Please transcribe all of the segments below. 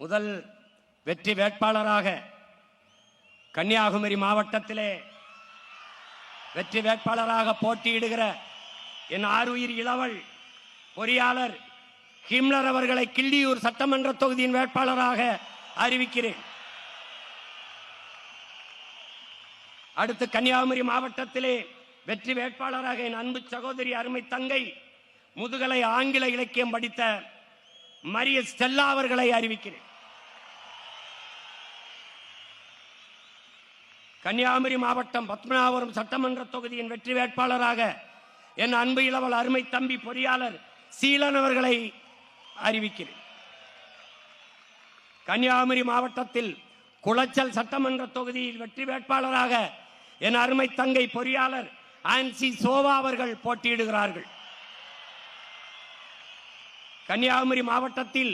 முதல் வெற்றி வேட்பாளராக கன்னியாகுமரி மாவட்டத்திலே வெற்றி வேட்பாளராக போட்டியிடுகிற என் ஆருயிர் இளவல் பொறியாளர் ஹிம்லர் அவர்களை கிள்ளியூர் சட்டமன்ற தொகுதியின் வேட்பாளராக அறிவிக்கிறேன். அடுத்து கன்னியாகுமரி மாவட்டத்திலே வெற்றி வேட்பாளராக என் அன்பு சகோதரி அருமை தங்கை முதுகலை ஆங்கில இலக்கியம் படித்த மரிய ஸ்டெல்லா அவர்களை அறிவிக்கிறேன். கன்னியாகுமரி மாவட்டம் பத்மநாபபுரம் சட்டமன்ற தொகுதியின் வெற்றி வேட்பாளராக என் அன்பு இளவல் அருமை தம்பி பொறியாளர் சீலன் அவர்களை அறிவிக்கிறேன். கன்னியாகுமரி மாவட்டத்தில் குளச்சல் சட்டமன்ற தொகுதியில் வெற்றி வேட்பாளராக என் அருமை தங்கை பொறியாளர் ஆன்சி சோவா அவர்கள் போட்டியிடுகிறார்கள். கன்னியாகுமரி மாவட்டத்தில்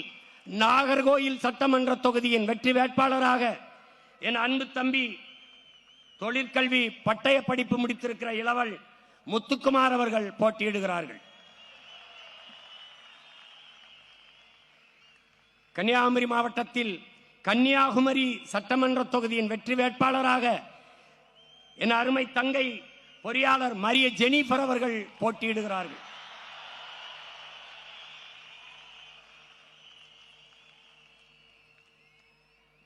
நாகர்கோயில் சட்டமன்ற தொகுதியின் வெற்றி வேட்பாளராக என் அன்பு தம்பி தொழிற்கல்வி பட்டய படிப்பு முடித்திருக்கிற இளவல் முத்துக்குமார் அவர்கள் போட்டியிடுகிறார்கள். கன்னியாகுமரி மாவட்டத்தில் கன்னியாகுமரி சட்டமன்ற தொகுதியின் வெற்றி வேட்பாளராக என் அருமை தங்கை பொறியாளர் மரிய ஜெனிஃபர் அவர்கள் போட்டியிடுகிறார்கள்.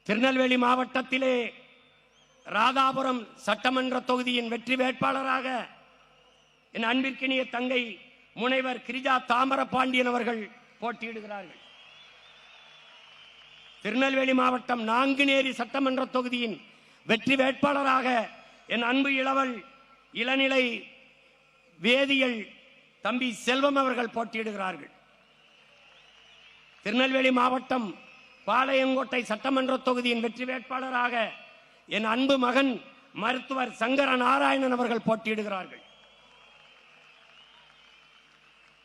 திருநெல்வேலி மாவட்டத்திலே ராதாபுரம் சட்டமன்ற தொகுதியின் வெற்றி வேட்பாளராக என் அன்பிற்கினிய தங்கை முனைவர் கிரிஜா தாமரபாண்டியன் அவர்கள் போட்டியிடுகிறார்கள். திருநெல்வேலி மாவட்டம் நாங்குநேரி சட்டமன்ற தொகுதியின் வெற்றி வேட்பாளராக என் அன்பு இளவல் இளநிலை வேதியியல் தம்பி செல்வம் அவர்கள் போட்டியிடுகிறார்கள். திருநெல்வேலி மாவட்டம் பாளையங்கோட்டை சட்டமன்ற தொகுதியின் வெற்றி வேட்பாளராக என் அன்பு மகன் மருத்துவர் சங்கர நாராயணன் அவர்கள் போட்டியிடுகிறார்கள்.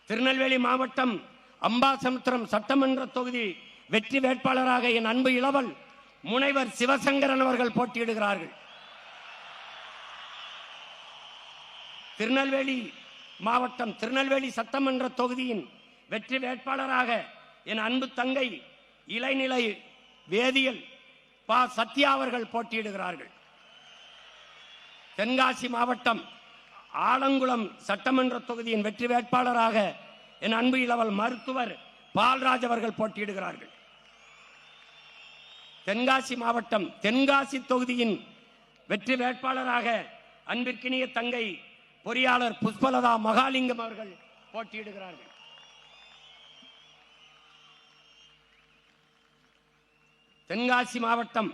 திருநெல்வேலி மாவட்டம் அம்பாசமுத்திரம் சட்டமன்ற தொகுதி வெற்றி வேட்பாளராக என் அன்பு இளவல் முனைவர் சிவசங்கரன் அவர்கள் போட்டியிடுகிறார்கள். திருநெல்வேலி மாவட்டம் திருநெல்வேலி சட்டமன்ற தொகுதியின் வெற்றி வேட்பாளராக என் அன்பு தங்கை இளநிலை வேதியியல் பா சத்யா அவர்கள் போட்டியிடுகிறார்கள். தென்காசி மாவட்டம் ஆலங்குளம் சட்டமன்ற தொகுதியின் வெற்றி வேட்பாளராக என் அன்பு இளவல் மருத்துவர் பால்ராஜ் அவர்கள் போட்டியிடுகிறார்கள். தென்காசி மாவட்டம் தென்காசி தொகுதியின் வெற்றி வேட்பாளராக அன்பிற்கினிய தங்கை பொறியாளர் புஷ்பலதா மகாலிங்கம் அவர்கள் போட்டியிடுகிறார்கள். தென்காசி மாவட்டம்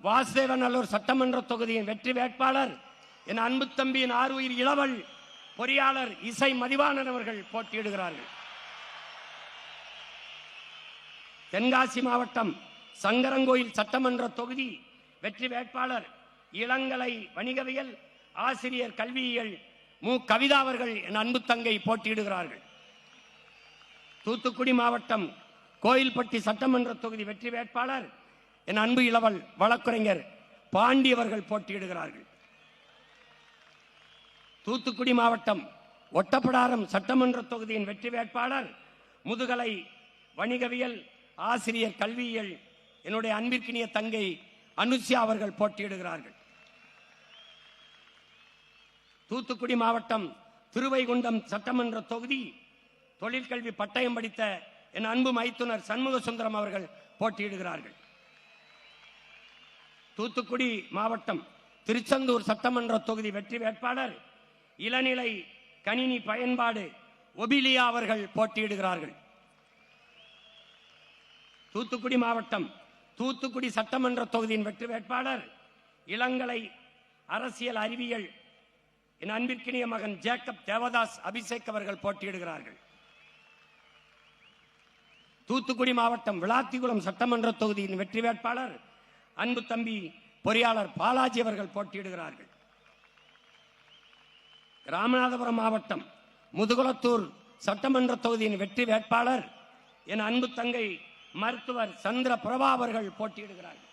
வாசுதேவநல்லூர் சட்டமன்ற தொகுதியின் வெற்றி வேட்பாளர் என் அன்பு தம்பியின் ஆருயிர் இளவல் பொறியாளர் இசை மதிவாணன் அவர்கள் போட்டியிடுகிறார்கள். தென்காசி மாவட்டம் சங்கரங்கோயில் சட்டமன்ற தொகுதி வெற்றி வேட்பாளர் இளங்கலை வணிகவியல் ஆசிரியர் கல்வியியல் மு கவிதா அவர்கள் என் அன்பு தங்கை போட்டியிடுகிறார்கள். தூத்துக்குடி மாவட்டம் கோயில்பட்டி சட்டமன்ற தொகுதி வெற்றி வேட்பாளர் என் அன்பு இளவல் வழக்குரைஞர் பாண்டி அவர்கள் போட்டியிடுகிறார்கள். தூத்துக்குடி மாவட்டம் ஒட்டப்பிடாரம் சட்டமன்ற தொகுதியின் வெற்றி வேட்பாளர் முதுகலை வணிகவியல் ஆசிரியர் கல்வியியல் என்னுடைய அன்பிற்கினிய தங்கை அனுசியா அவர்கள் போட்டியிடுகிறார்கள். தூத்துக்குடி மாவட்டம் திருவைகுண்டம் சட்டமன்ற தொகுதி தொழிற்கல்வி பட்டயம் படித்த என் அன்பு மைத்துனர் சண்முக சுந்தரம் அவர்கள் போட்டியிடுகிறார்கள். தூத்துக்குடி மாவட்டம் திருச்செந்தூர் சட்டமன்ற தொகுதி வெற்றி வேட்பாளர் இளநிலை கணினி பயன்பாடு ஒபிலியா அவர்கள் போட்டியிடுகிறார்கள். தூத்துக்குடி மாவட்டம் தூத்துக்குடி சட்டமன்ற தொகுதியின் வெற்றி வேட்பாளர் இளங்கலை அரசியல் அறிவியல் என் அன்பிற்கினிய மகன் ஜேக்கப் தேவதாஸ் அபிஷேக் அவர்கள் போட்டியிடுகிறார்கள். தூத்துக்குடி மாவட்டம் விளாத்திகுளம் சட்டமன்ற தொகுதியின் வெற்றி வேட்பாளர் அன்பு தம்பி பொறியாளர் பாலாஜி அவர்கள் போட்டியிடுகிறார்கள். ராமநாதபுரம் மாவட்டம் முதுகுளத்தூர் சட்டமன்ற தொகுதியின் வெற்றி வேட்பாளர் என் அன்பு தங்கை மருத்துவர் சந்திர பிரபா அவர்கள் போட்டியிடுகிறார்கள்.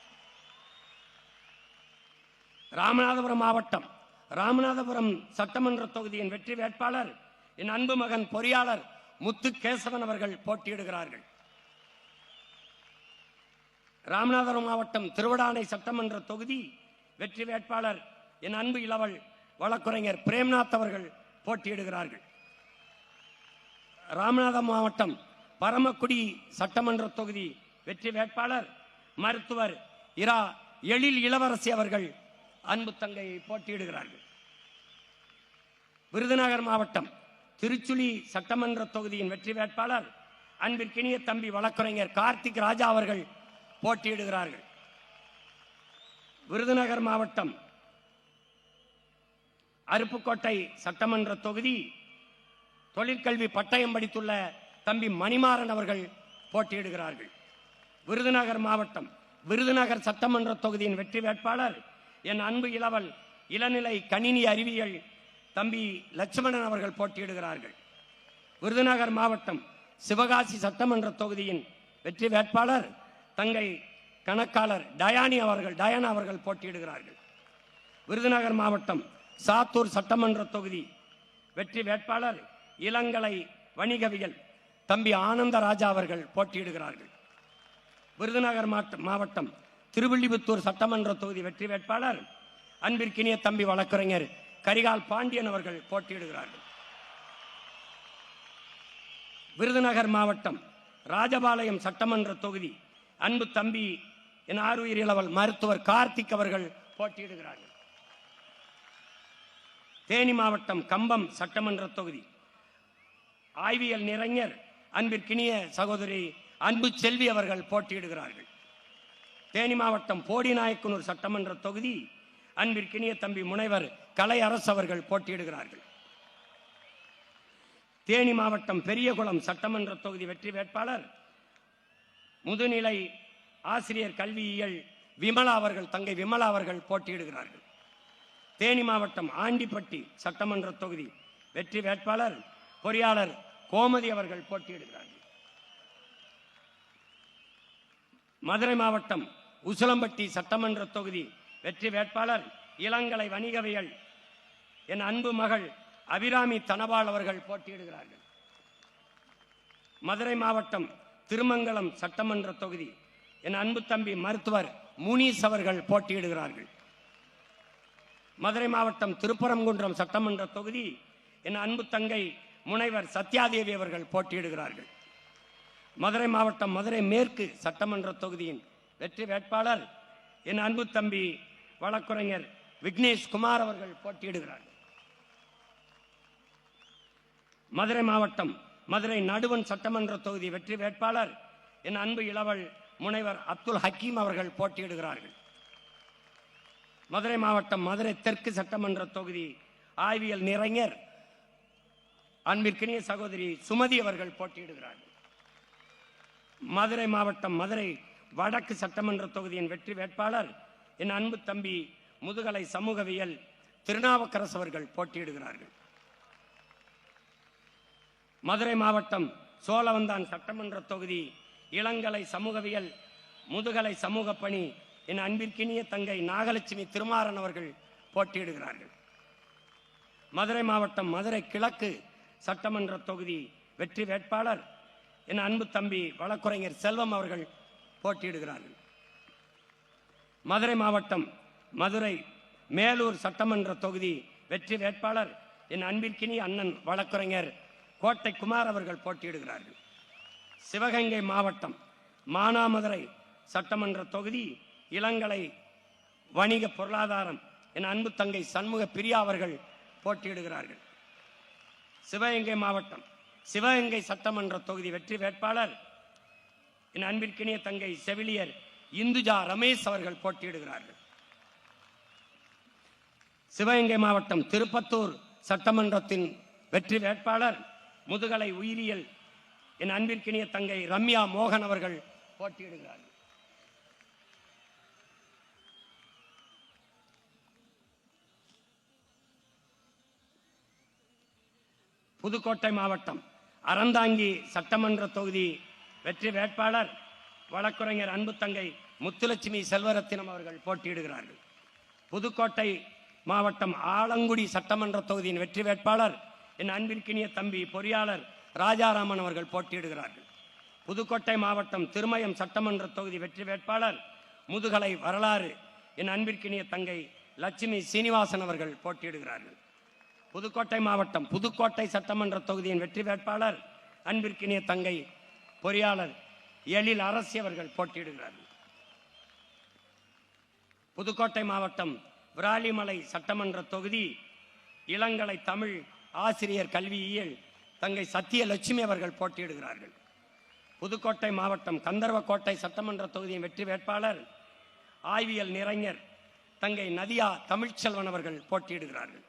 ராமநாதபுரம் மாவட்டம் ராமநாதபுரம் சட்டமன்ற தொகுதியின் வெற்றி வேட்பாளர் என் அன்பு மகன் பொறியாளர் முத்து கேசவன் அவர்கள் போட்டியிடுகிறார்கள். ராமநாதபுரம் மாவட்டம் திருவடானை சட்டமன்ற தொகுதி வெற்றி வேட்பாளர் என் அன்பு இளவல் வழக்குரைஞர் பிரேம்நாத் அவர்கள் போட்டியிடுகிறார்கள். ராமநாதபுரம் மாவட்டம் பரமக்குடி சட்டமன்ற தொகுதி வெற்றி வேட்பாளர் மருத்துவர் இரா எழில் இளவரசி அவர்கள் அன்பு தங்கையை போட்டியிடுகிறார்கள். விருதுநகர் மாவட்டம் திருச்சுழி சட்டமன்ற தொகுதியின் வெற்றி வேட்பாளர் அன்பிற்கினிய தம்பி வழக்குரைஞர் கார்த்திக் ராஜா அவர்கள் போட்டியிடுகிறார்கள். விருதுநகர் மாவட்டம் அருப்புக்கோட்டை சட்டமன்ற தொகுதி தொழிற்கல்வி பட்டயம் படித்துள்ள தம்பி மணிமாறன் அவர்கள் போட்டியிடுகிறார்கள். விருதுநகர் மாவட்டம் விருதுநகர் சட்டமன்ற தொகுதியின் வெற்றி வேட்பாளர் என் அன்பு இளவல் இளநிலை கணினி அறிவியல் தம்பி லட்சுமணன் அவர்கள் போட்டியிடுகிறார்கள். விருதுநகர் மாவட்டம் சிவகாசி சட்டமன்ற தொகுதியின் வெற்றி வேட்பாளர் தங்கை கணக்காளர் டயானா அவர்கள் போட்டியிடுகிறார்கள். விருதுநகர் மாவட்டம் சாத்தூர் சட்டமன்ற தொகுதி வெற்றி வேட்பாளர் இளங்கலை வணிகவியல் தம்பி ஆனந்தராஜா அவர்கள் போட்டியிடுகிறார்கள். விருதுநகர் மாவட்டம் திருவில்லிபுத்தூர் சட்டமன்ற தொகுதி வெற்றி வேட்பாளர் அன்பிற்கினிய தம்பி வழக்குரைஞர் கரிகால் பாண்டியன் அவர்கள் போட்டியிடுகிறார்கள். விருதுநகர் மாவட்டம் ராஜபாளையம் சட்டமன்ற தொகுதி அன்பு தம்பி என் ஆறுயிர் இளவல் மருத்துவர் கார்த்திக் அவர்கள் போட்டியிடுகிறார்கள். தேனி மாவட்டம் கம்பம் சட்டமன்ற தொகுதி ஆய்வியல் நிறைஞர் அன்பிற்கினிய சகோதரி அன்பு செல்வி அவர்கள் போட்டியிடுகிறார்கள். தேனி மாவட்டம் போடிநாயக்கனூர் சட்டமன்ற தொகுதி அன்பிற்கினிய தம்பி முனைவர் கலை அரசு அவர்கள் போட்டியிடுகிறார்கள். தேனி மாவட்டம் பெரியகுளம் சட்டமன்ற தொகுதி வெற்றி வேட்பாளர் முதுநிலை ஆசிரியர் கல்வியியல் விமலா அவர்கள் தங்கை விமலா அவர்கள் போட்டியிடுகிறார்கள். தேனி மாவட்டம் ஆண்டிப்பட்டி சட்டமன்ற தொகுதி வெற்றி வேட்பாளர் பொறியாளர் கோமதி அவர்கள் போட்டியிடுகிறார்கள். மதுரை மாவட்டம் உசிலம்பட்டி சட்டமன்ற தொகுதி வெற்றி வேட்பாளர் இளங்கலை வணிகவியல் என் அன்பு மகள் அபிராமி தனபால் அவர்கள் போட்டியிடுகிறார்கள். மதுரை மாவட்டம் திருமங்கலம் சட்டமன்ற தொகுதி என் அன்பு தம்பி மருத்துவர் முனீஸ் அவர்கள் போட்டியிடுகிறார்கள். மதுரை மாவட்டம் திருப்பரங்குன்றம் சட்டமன்ற தொகுதி என் அன்பு தங்கை முனைவர் சத்யாதேவி அவர்கள் போட்டியிடுகிறார்கள். மதுரை மாவட்டம் மதுரை மேற்கு சட்டமன்ற தொகுதியின் வெற்றி வேட்பாளர் என் அன்பு தம்பி வழக்குரைஞர் விக்னேஷ் குமார் அவர்கள் போட்டியிடுகிறார்கள். மதுரை மாவட்டம் மதுரை நடுவன் சட்டமன்ற தொகுதி வெற்றி வேட்பாளர் என் அன்பு இளவல் முனைவர் அப்துல் ஹக்கீம் அவர்கள் போட்டியிடுகிறார்கள். மதுரை மாவட்டம் மதுரை தெற்கு சட்டமன்ற தொகுதி ஆய்வியல் நிறைஞர் அன்பிற்கினிய சகோதரி சுமதி அவர்கள் போட்டியிடுகிறார்கள். மதுரை மாவட்டம் மதுரை வடக்கு சட்டமன்ற தொகுதியின் வெற்றி வேட்பாளர் என் அன்பு தம்பி முதுகலை சமூகவியல் திருநாவுக்கரசு அவர்கள் போட்டியிடுகிறார்கள். மதுரை மாவட்டம் சோழவந்தான் சட்டமன்ற தொகுதி இளங்கலை சமூகவியல் முதுகலை சமூக பணி என் அன்பிற்கினிய தங்கை நாகலட்சுமி திருமாறன் அவர்கள் போட்டியிடுகிறார்கள். மதுரை மாவட்டம் மதுரை கிழக்கு சட்டமன்ற தொகுதி வெற்றி வேட்பாளர் என் அன்பு தம்பி வழக்குரைஞர் செல்வம் அவர்கள் போட்டியிடுகிறார்கள். மதுரை மாவட்டம் மதுரை மேலூர் சட்டமன்ற தொகுதி வெற்றி வேட்பாளர் என் அன்பிற்கினிய அண்ணன் வழக்குரைஞர் கோட்டை குமார் அவர்கள் போட்டியிடுகிறார்கள். சிவகங்கை மாவட்டம் மானாமதுரை சட்டமன்ற தொகுதி இளங்கலை வணிக பொருளாதாரம் என் அன்பு தங்கை சண்முக பிரியா அவர்கள் போட்டியிடுகிறார்கள். சிவகங்கை மாவட்டம் சிவகங்கை சட்டமன்ற தொகுதி வெற்றி வேட்பாளர் என் அன்பிற்கினிய தங்கை செவிலியர் இந்துஜா ரமேஷ் அவர்கள் போட்டியிடுகிறார்கள். சிவகங்கை மாவட்டம் திருப்பத்தூர் சட்டமன்றத்தின் வெற்றி வேட்பாளர் முதுகலை உயிரியல் என் அன்பிற்கினிய தங்கை ரம்யா மோகன் அவர்கள் போட்டியிடுகிறார்கள். புதுக்கோட்டை மாவட்டம் அறந்தாங்கி சட்டமன்ற தொகுதி வெற்றி வேட்பாளர் வழக்குரைஞர் அன்பு தங்கை முத்துலட்சுமி செல்வரத்தினம் அவர்கள் போட்டியிடுகிறார்கள். புதுக்கோட்டை மாவட்டம் ஆலங்குடி சட்டமன்ற தொகுதியின் வெற்றி வேட்பாளர் என் அன்பிற்கினிய தம்பி பொறியாளர் ராஜாராமன் அவர்கள் போட்டியிடுகிறார்கள். புதுக்கோட்டை மாவட்டம் திருமயம் சட்டமன்ற தொகுதி வெற்றி வேட்பாளர் முதுகலை வரலாறு என் அன்பிற்கினிய தங்கை லட்சுமி சீனிவாசன் அவர்கள் போட்டியிடுகிறார்கள். புதுக்கோட்டை மாவட்டம் புதுக்கோட்டை சட்டமன்ற தொகுதியின் வெற்றி வேட்பாளர் அன்பிற்கினிய தங்கை பொறியாளர் எழில் அரசி அவர்கள் போட்டியிடுகிறார்கள். புதுக்கோட்டை மாவட்டம் விராலிமலை சட்டமன்ற தொகுதி இளங்கலை தமிழ் ஆசிரியர் கல்வியியல் தங்கை சத்தியலட்சுமி அவர்கள் போட்டியிடுகிறார்கள். புதுக்கோட்டை மாவட்டம் கந்தர்வக்கோட்டை சட்டமன்ற தொகுதியின் வெற்றி வேட்பாளர் ஆய்வியல் நிறைஞர் தங்கை நதியா தமிழ்ச்செல்வன் அவர்கள் போட்டியிடுகிறார்கள்.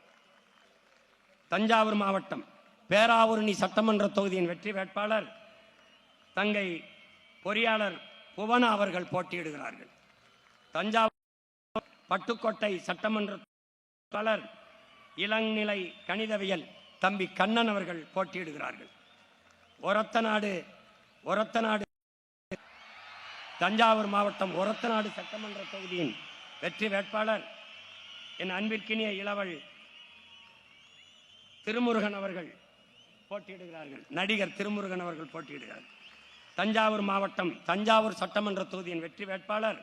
தஞ்சாவூர் மாவட்டம் பேராவூரணி சட்டமன்ற தொகுதியின் வெற்றி வேட்பாளர் தங்கை பொறியாளர் புவனா அவர்கள் போட்டியிடுகிறார்கள். தஞ்சாவூர் பட்டுக்கோட்டை சட்டமன்ற வேட்பாளர் இளநிலை கணிதவியல் தம்பி கண்ணன் அவர்கள் போட்டியிடுகிறார்கள். ஒரத்தநாடு தஞ்சாவூர் மாவட்டம் ஒரத்தநாடு சட்டமன்ற தொகுதியின் வெற்றி வேட்பாளர் என் அன்பிற்கினிய இளவல் திருமுருகன் அவர்கள் போட்டியிடுகிறார்கள். நடிகர் திருமுருகன் அவர்கள் போட்டியிடுகிறார்கள். தஞ்சாவூர் மாவட்டம் தஞ்சாவூர் சட்டமன்ற தொகுதியின் வெற்றி வேட்பாளர்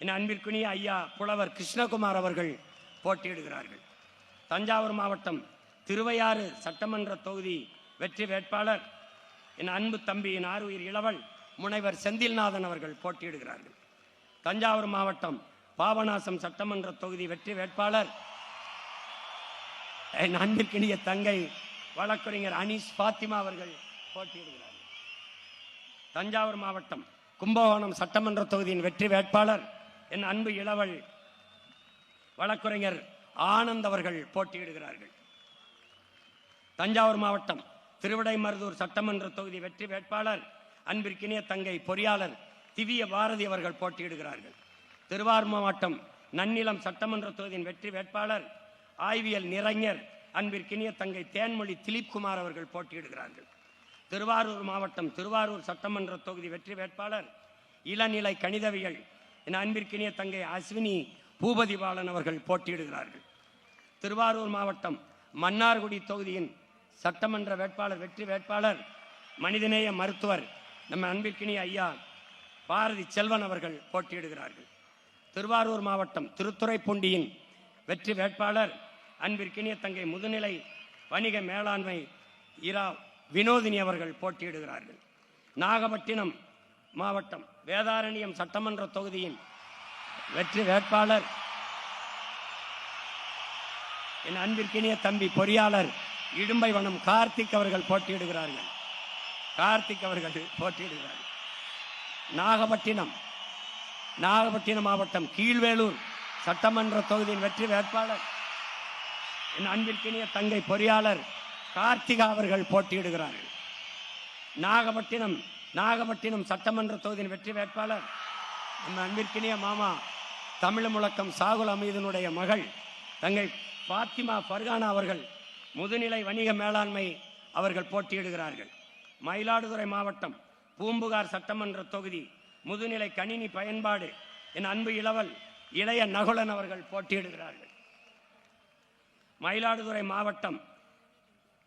என் அன்பிற்குனிய ஐயா புலவர் கிருஷ்ணகுமார் அவர்கள் போட்டியிடுகிறார்கள். தஞ்சாவூர் மாவட்டம் திருவையாறு சட்டமன்ற தொகுதி வெற்றி வேட்பாளர் என் அன்பு தம்பி என் ஆறுயிர் இளவல் முனைவர் செந்தில்நாதன் அவர்கள் போட்டியிடுகிறார்கள். தஞ்சாவூர் மாவட்டம் பாபநாசம் சட்டமன்ற தொகுதி வெற்றி வேட்பாளர் என் அன்பிற்கினிய தங்கை வழக்கறிஞர் அனீஸ் பாத்திமா அவர்கள் போட்டியிடுகிறார்கள். தஞ்சாவூர் மாவட்டம் கும்பகோணம் சட்டமன்ற தொகுதியின் வெற்றி வேட்பாளர் என் அன்பு இளவல் வழக்கறிஞர் ஆனந்த் அவர்கள் போட்டியிடுகிறார்கள். தஞ்சாவூர் மாவட்டம் திருவிடைமருதூர் சட்டமன்ற தொகுதி வெற்றி வேட்பாளர் அன்பிற்கினிய தங்கை பொறியாளர் திவ்ய பாரதி அவர்கள் போட்டியிடுகிறார்கள். திருவாரூர் மாவட்டம் நன்னிலம் சட்டமன்ற தொகுதியின் வெற்றி வேட்பாளர் ஆய்வியல் நிறைஞர் அன்பிற்கினிய தங்கை தேன்மொழி திலீப்குமார் அவர்கள் போட்டியிடுகிறார்கள். திருவாரூர் மாவட்டம் திருவாரூர் சட்டமன்ற தொகுதி வெற்றி வேட்பாளர் இளநிலை கணிதவியல் என் அன்பிற்கினிய தங்கை அஸ்வினி பூபதி பாலன் அவர்கள் போட்டியிடுகிறார்கள். திருவாரூர் மாவட்டம் மன்னார்குடி தொகுதியின் சட்டமன்ற வேட்பாளர் வெற்றி வேட்பாளர் மனிதநேய மருத்துவர் நம்ம அன்பிற்கினிய ஐயா பாரதி செல்வன் அவர்கள் போட்டியிடுகிறார்கள். திருவாரூர் மாவட்டம் திருத்துறைப்பூண்டியின் வெற்றி வேட்பாளர் அன்பிற்கினிய தங்கை முதுநிலை வணிக மேலாண்மை இரா வினோதினி அவர்கள் போட்டியிடுகிறார்கள். நாகப்பட்டினம் மாவட்டம் வேதாரண்யம் சட்டமன்ற தொகுதியின் வெற்றி வேட்பாளர் என் அன்பிற்கினிய தம்பி பொறியாளர் இடும்பைவனம் கார்த்திக் அவர்கள் போட்டியிடுகிறார்கள். நாகப்பட்டினம் மாவட்டம் கீழ்வேலூர் சட்டமன்ற தொகுதியின் வெற்றி வேட்பாளர் என் அன்பிற்கினிய தங்கை பொறியாளர் கார்த்திகா அவர்கள் போட்டியிடுகிறார்கள். நாகப்பட்டினம் சட்டமன்ற தொகுதியின் வெற்றி வேட்பாளர் நம்ம அன்பிற்கினிய மாமா தமிழ் முழக்கம் சாகுல் அமீதனுடைய மகள் தங்கை பாத்திமா ஃபர்கானா அவர்கள் முதுநிலை வணிக மேலாண்மை அவர்கள் போட்டியிடுகிறார்கள். மயிலாடுதுறை மாவட்டம் பூம்புகார் சட்டமன்ற தொகுதி முதுநிலை கணினி பயன்பாடு என் அன்பு இளவல் இளைய நகுலன் அவர்கள் போட்டியிடுகிறார்கள். மயிலாடுதுறை மாவட்டம்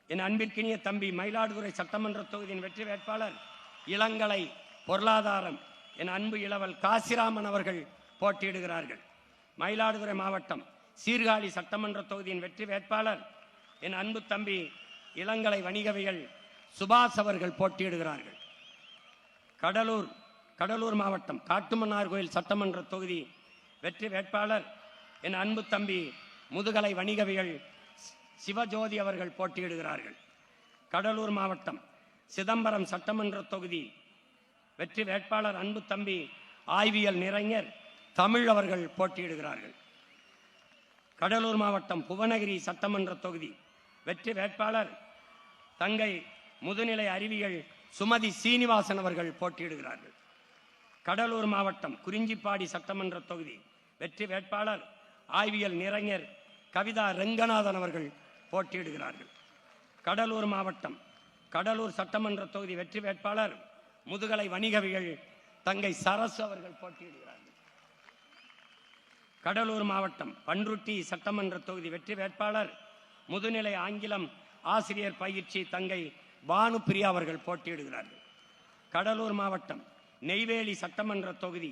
என் அன்பிற்கினிய தம்பி மயிலாடுதுறை சட்டமன்ற தொகுதியின் வெற்றி வேட்பாளர் இளங்கலை பொருளாதாரம் என் அன்பு இளவல் காசிராமன் அவர்கள் போட்டியிடுகிறார்கள். மயிலாடுதுறை மாவட்டம் சீர்காழி சட்டமன்ற தொகுதியின் வெற்றி வேட்பாளர் என் அன்பு தம்பி இளங்கலை வணிகவியல் சுபாஷ் அவர்கள் போட்டியிடுகிறார்கள். கடலூர் மாவட்டம் காட்டுமன்னார் கோயில் சட்டமன்ற தொகுதி வெற்றி வேட்பாளர் என் அன்பு தம்பி முதுகலை வணிகவியல் சிவஜோதி அவர்கள் போட்டியிடுகிறார்கள். கடலூர் மாவட்டம் சிதம்பரம் சட்டமன்ற தொகுதி வெற்றி வேட்பாளர் அன்பு தம்பி ஆய்வியல் நிறைஞர் தமிழ் அவர்கள் போட்டியிடுகிறார்கள். கடலூர் மாவட்டம் புவனகிரி சட்டமன்ற தொகுதி வெற்றி வேட்பாளர் தங்கை முதுநிலை அறிவியல் சுமதி சீனிவாசன் அவர்கள் போட்டியிடுகிறார்கள். கடலூர் மாவட்டம் குறிஞ்சிப்பாடி சட்டமன்ற தொகுதி வெற்றி வேட்பாளர் ஆய்வியல் நிறைஞர் கவிதா ரெங்கநாதன் அவர்கள் போட்டியிடுகிறார்கள். கடலூர் மாவட்டம் கடலூர் சட்டமன்ற தொகுதி வெற்றி வேட்பாளர் முதுகலை வணிகவியல் தங்கை சரசு அவர்கள் போட்டியிடுகிறார்கள். கடலூர் மாவட்டம் பன்ருட்டி சட்டமன்ற தொகுதி வெற்றி வேட்பாளர் முதுநிலை ஆங்கிலம் ஆசிரியர் பயிற்சி தங்கை பானுப்பிரியா அவர்கள் போட்டியிடுகிறார்கள். கடலூர் மாவட்டம் நெய்வேலி சட்டமன்ற தொகுதி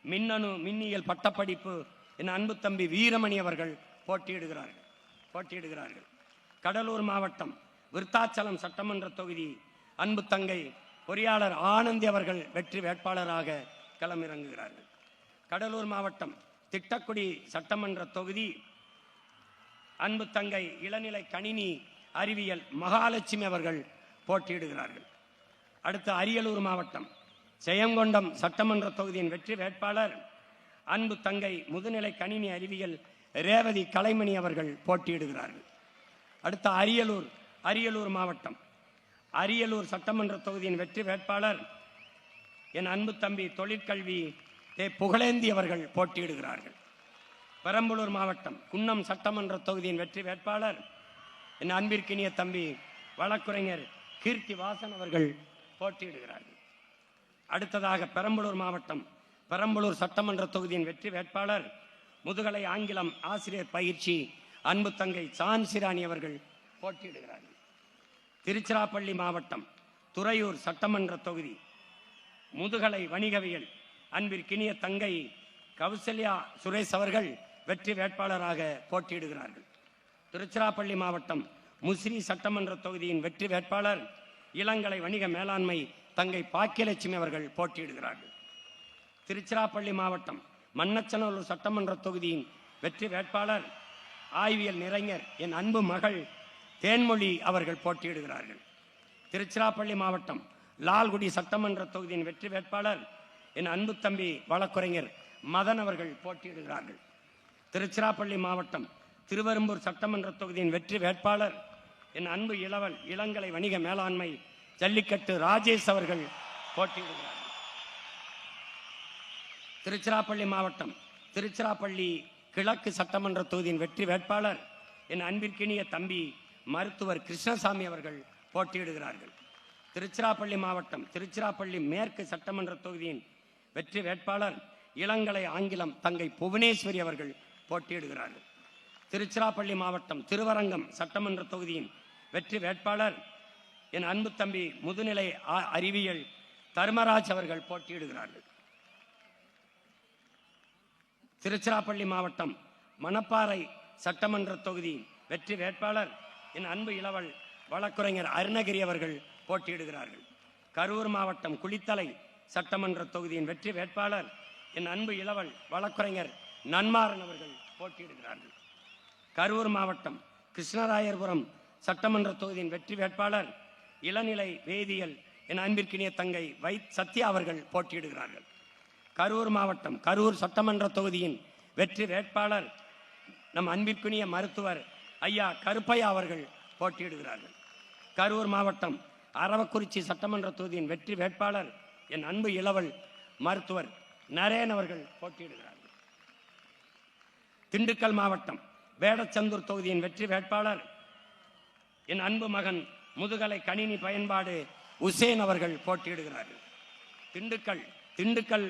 மின்னணு மின்னியல் பட்டப்படிப்பு என் அன்பு தம்பி வீரமணி அவர்கள் போட்டியிடுகிறார்கள். கடலூர் மாவட்டம் விருத்தாச்சலம் சட்டமன்ற தொகுதி அன்பு தங்கை பொறியாளர் ஆனந்தி அவர்கள் வெற்றி வேட்பாளராக களமிறங்குகிறார்கள். கடலூர் மாவட்டம் திட்டக்குடி சட்டமன்ற தொகுதி அன்பு தங்கை இளநிலை கணினி அறிவியல் மகாலட்சுமி அவர்கள் போட்டியிடுகிறார்கள். அடுத்து அரியலூர் மாவட்டம் ஜெயங்கொண்டம் சட்டமன்ற தொகுதியின் வெற்றி வேட்பாளர் அன்பு தங்கை முதுநிலை கணினி அறிவியல் ரேவதி கலைமணி அவர்கள் போட்டியிடுகிறார்கள். அடுத்த அரியலூர் மாவட்டம் அரியலூர் சட்டமன்ற தொகுதியின் வெற்றி வேட்பாளர் என் அன்பு தம்பி தொழிற்கல்வி புகழேந்தி அவர்கள் போட்டியிடுகிறார்கள். பெரம்பலூர் மாவட்டம் குன்னம் சட்டமன்ற தொகுதியின் வெற்றி வேட்பாளர் என் அன்பிற்கினிய தம்பி வழக்குரைஞர் கீர்த்தி வாசன் அவர்கள் போட்டியிடுகிறார்கள். அடுத்ததாக பெரம்பலூர் மாவட்டம் பெரம்பலூர் சட்டமன்ற தொகுதியின் வெற்றி வேட்பாளர் முதுகலை ஆங்கிலம் ஆசிரியர் பயிற்சி அன்பு தங்கை சான்சிராணி அவர்கள் போட்டியிடுகிறார்கள். திருச்சிராப்பள்ளி மாவட்டம் துறையூர் சட்டமன்ற தொகுதி முதுகலை வணிகவியல் அன்பிற்கினிய தங்கை கௌசல்யா சுரேஷ் அவர்கள் வெற்றி வேட்பாளராக போட்டியிடுகிறார்கள். திருச்சிராப்பள்ளி மாவட்டம் முசிறி சட்டமன்ற தொகுதியின் வெற்றி வேட்பாளர் இளங்கலை வணிக மேலாண்மை தங்கை பாக்கியலட்சுமி அவர்கள் போட்டியிடுகிறார்கள். திருச்சிராப்பள்ளி மாவட்டம் மண்ணச்சநல்லூர் சட்டமன்ற தொகுதியின் வெற்றி வேட்பாளர் ஆய்வியல் நிறைஞர் என் அன்பு மகள் தேன்மொழி அவர்கள் போட்டியிடுகிறார்கள். திருச்சிராப்பள்ளி மாவட்டம் லால்குடி சட்டமன்ற தொகுதியின் வெற்றி வேட்பாளர் என் அன்பு தம்பி வழக்குரைஞர் மதன் அவர்கள் போட்டியிடுகிறார்கள். திருச்சிராப்பள்ளி மாவட்டம் திருவெரும்பூர் சட்டமன்ற தொகுதியின் வெற்றி வேட்பாளர் என் அன்பு இளவல் இளங்கலை வணிக மேலாண்மை ஜல்லிக்கட்டு ராஜேஷ் அவர்கள் போட்டியிடுகிறார்கள். திருச்சிராப்பள்ளி மாவட்டம் திருச்சிராப்பள்ளி கிழக்கு சட்டமன்ற தொகுதியின் வெற்றி வேட்பாளர் என் அன்பிற்கினிய தம்பி மருத்துவர் கிருஷ்ணசாமி அவர்கள் போட்டியிடுகிறார்கள். திருச்சிராப்பள்ளி மாவட்டம் திருச்சிராப்பள்ளி மேற்கு சட்டமன்ற தொகுதியின் வெற்றி வேட்பாளர் இளங்கலை ஆங்கிலம் தங்கை புவனேஸ்வரி அவர்கள் போட்டியிடுகிறார்கள். திருச்சிராப்பள்ளி மாவட்டம் திருவரங்கம் சட்டமன்ற தொகுதியின் வெற்றி வேட்பாளர் என் அன்பு தம்பி முதுநிலை அறிவியல் தர்மராஜ் அவர்கள் போட்டியிடுகிறார்கள். திருச்சிராப்பள்ளி மாவட்டம் மணப்பாறை சட்டமன்ற தொகுதி வெற்றி வேட்பாளர் என் அன்பு இளவல் வழக்குரைஞர் அருணகிரி அவர்கள் போட்டியிடுகிறார்கள். கரூர் மாவட்டம் குளித்தலை சட்டமன்ற தொகுதியின் வெற்றி வேட்பாளர் என் அன்பு இளவல் வழக்குரைஞர் நன்மாறன் அவர்கள் போட்டியிடுகிறார்கள். கரூர் மாவட்டம் கிருஷ்ணராயர்புரம் சட்டமன்ற தொகுதியின் வெற்றி வேட்பாளர் இளநிலை வேதியியல் என் அன்பிற்கினிய தங்கை சத்யா அவர்கள் போட்டியிடுகிறார்கள். கரூர் மாவட்டம் கரூர் சட்டமன்ற தொகுதியின் வெற்றி வேட்பாளர் நம் அன்பிற்குரிய மருத்துவர் ஐயா கருப்பையா அவர்கள் போட்டியிடுகிறார்கள். கரூர் மாவட்டம் அரவக்குறிச்சி சட்டமன்ற தொகுதியின் வெற்றி வேட்பாளர் என் அன்பு இளவல் மருத்துவர் நரேன் அவர்கள் போட்டியிடுகிறார்கள். திண்டுக்கல் மாவட்டம் வேடச்சந்தூர் தொகுதியின் வெற்றி வேட்பாளர் என் அன்பு மகன் முதுகலை கணினி பயன்பாடு உசேன் அவர்கள் போட்டியிடுகிறார்கள். திண்டுக்கல்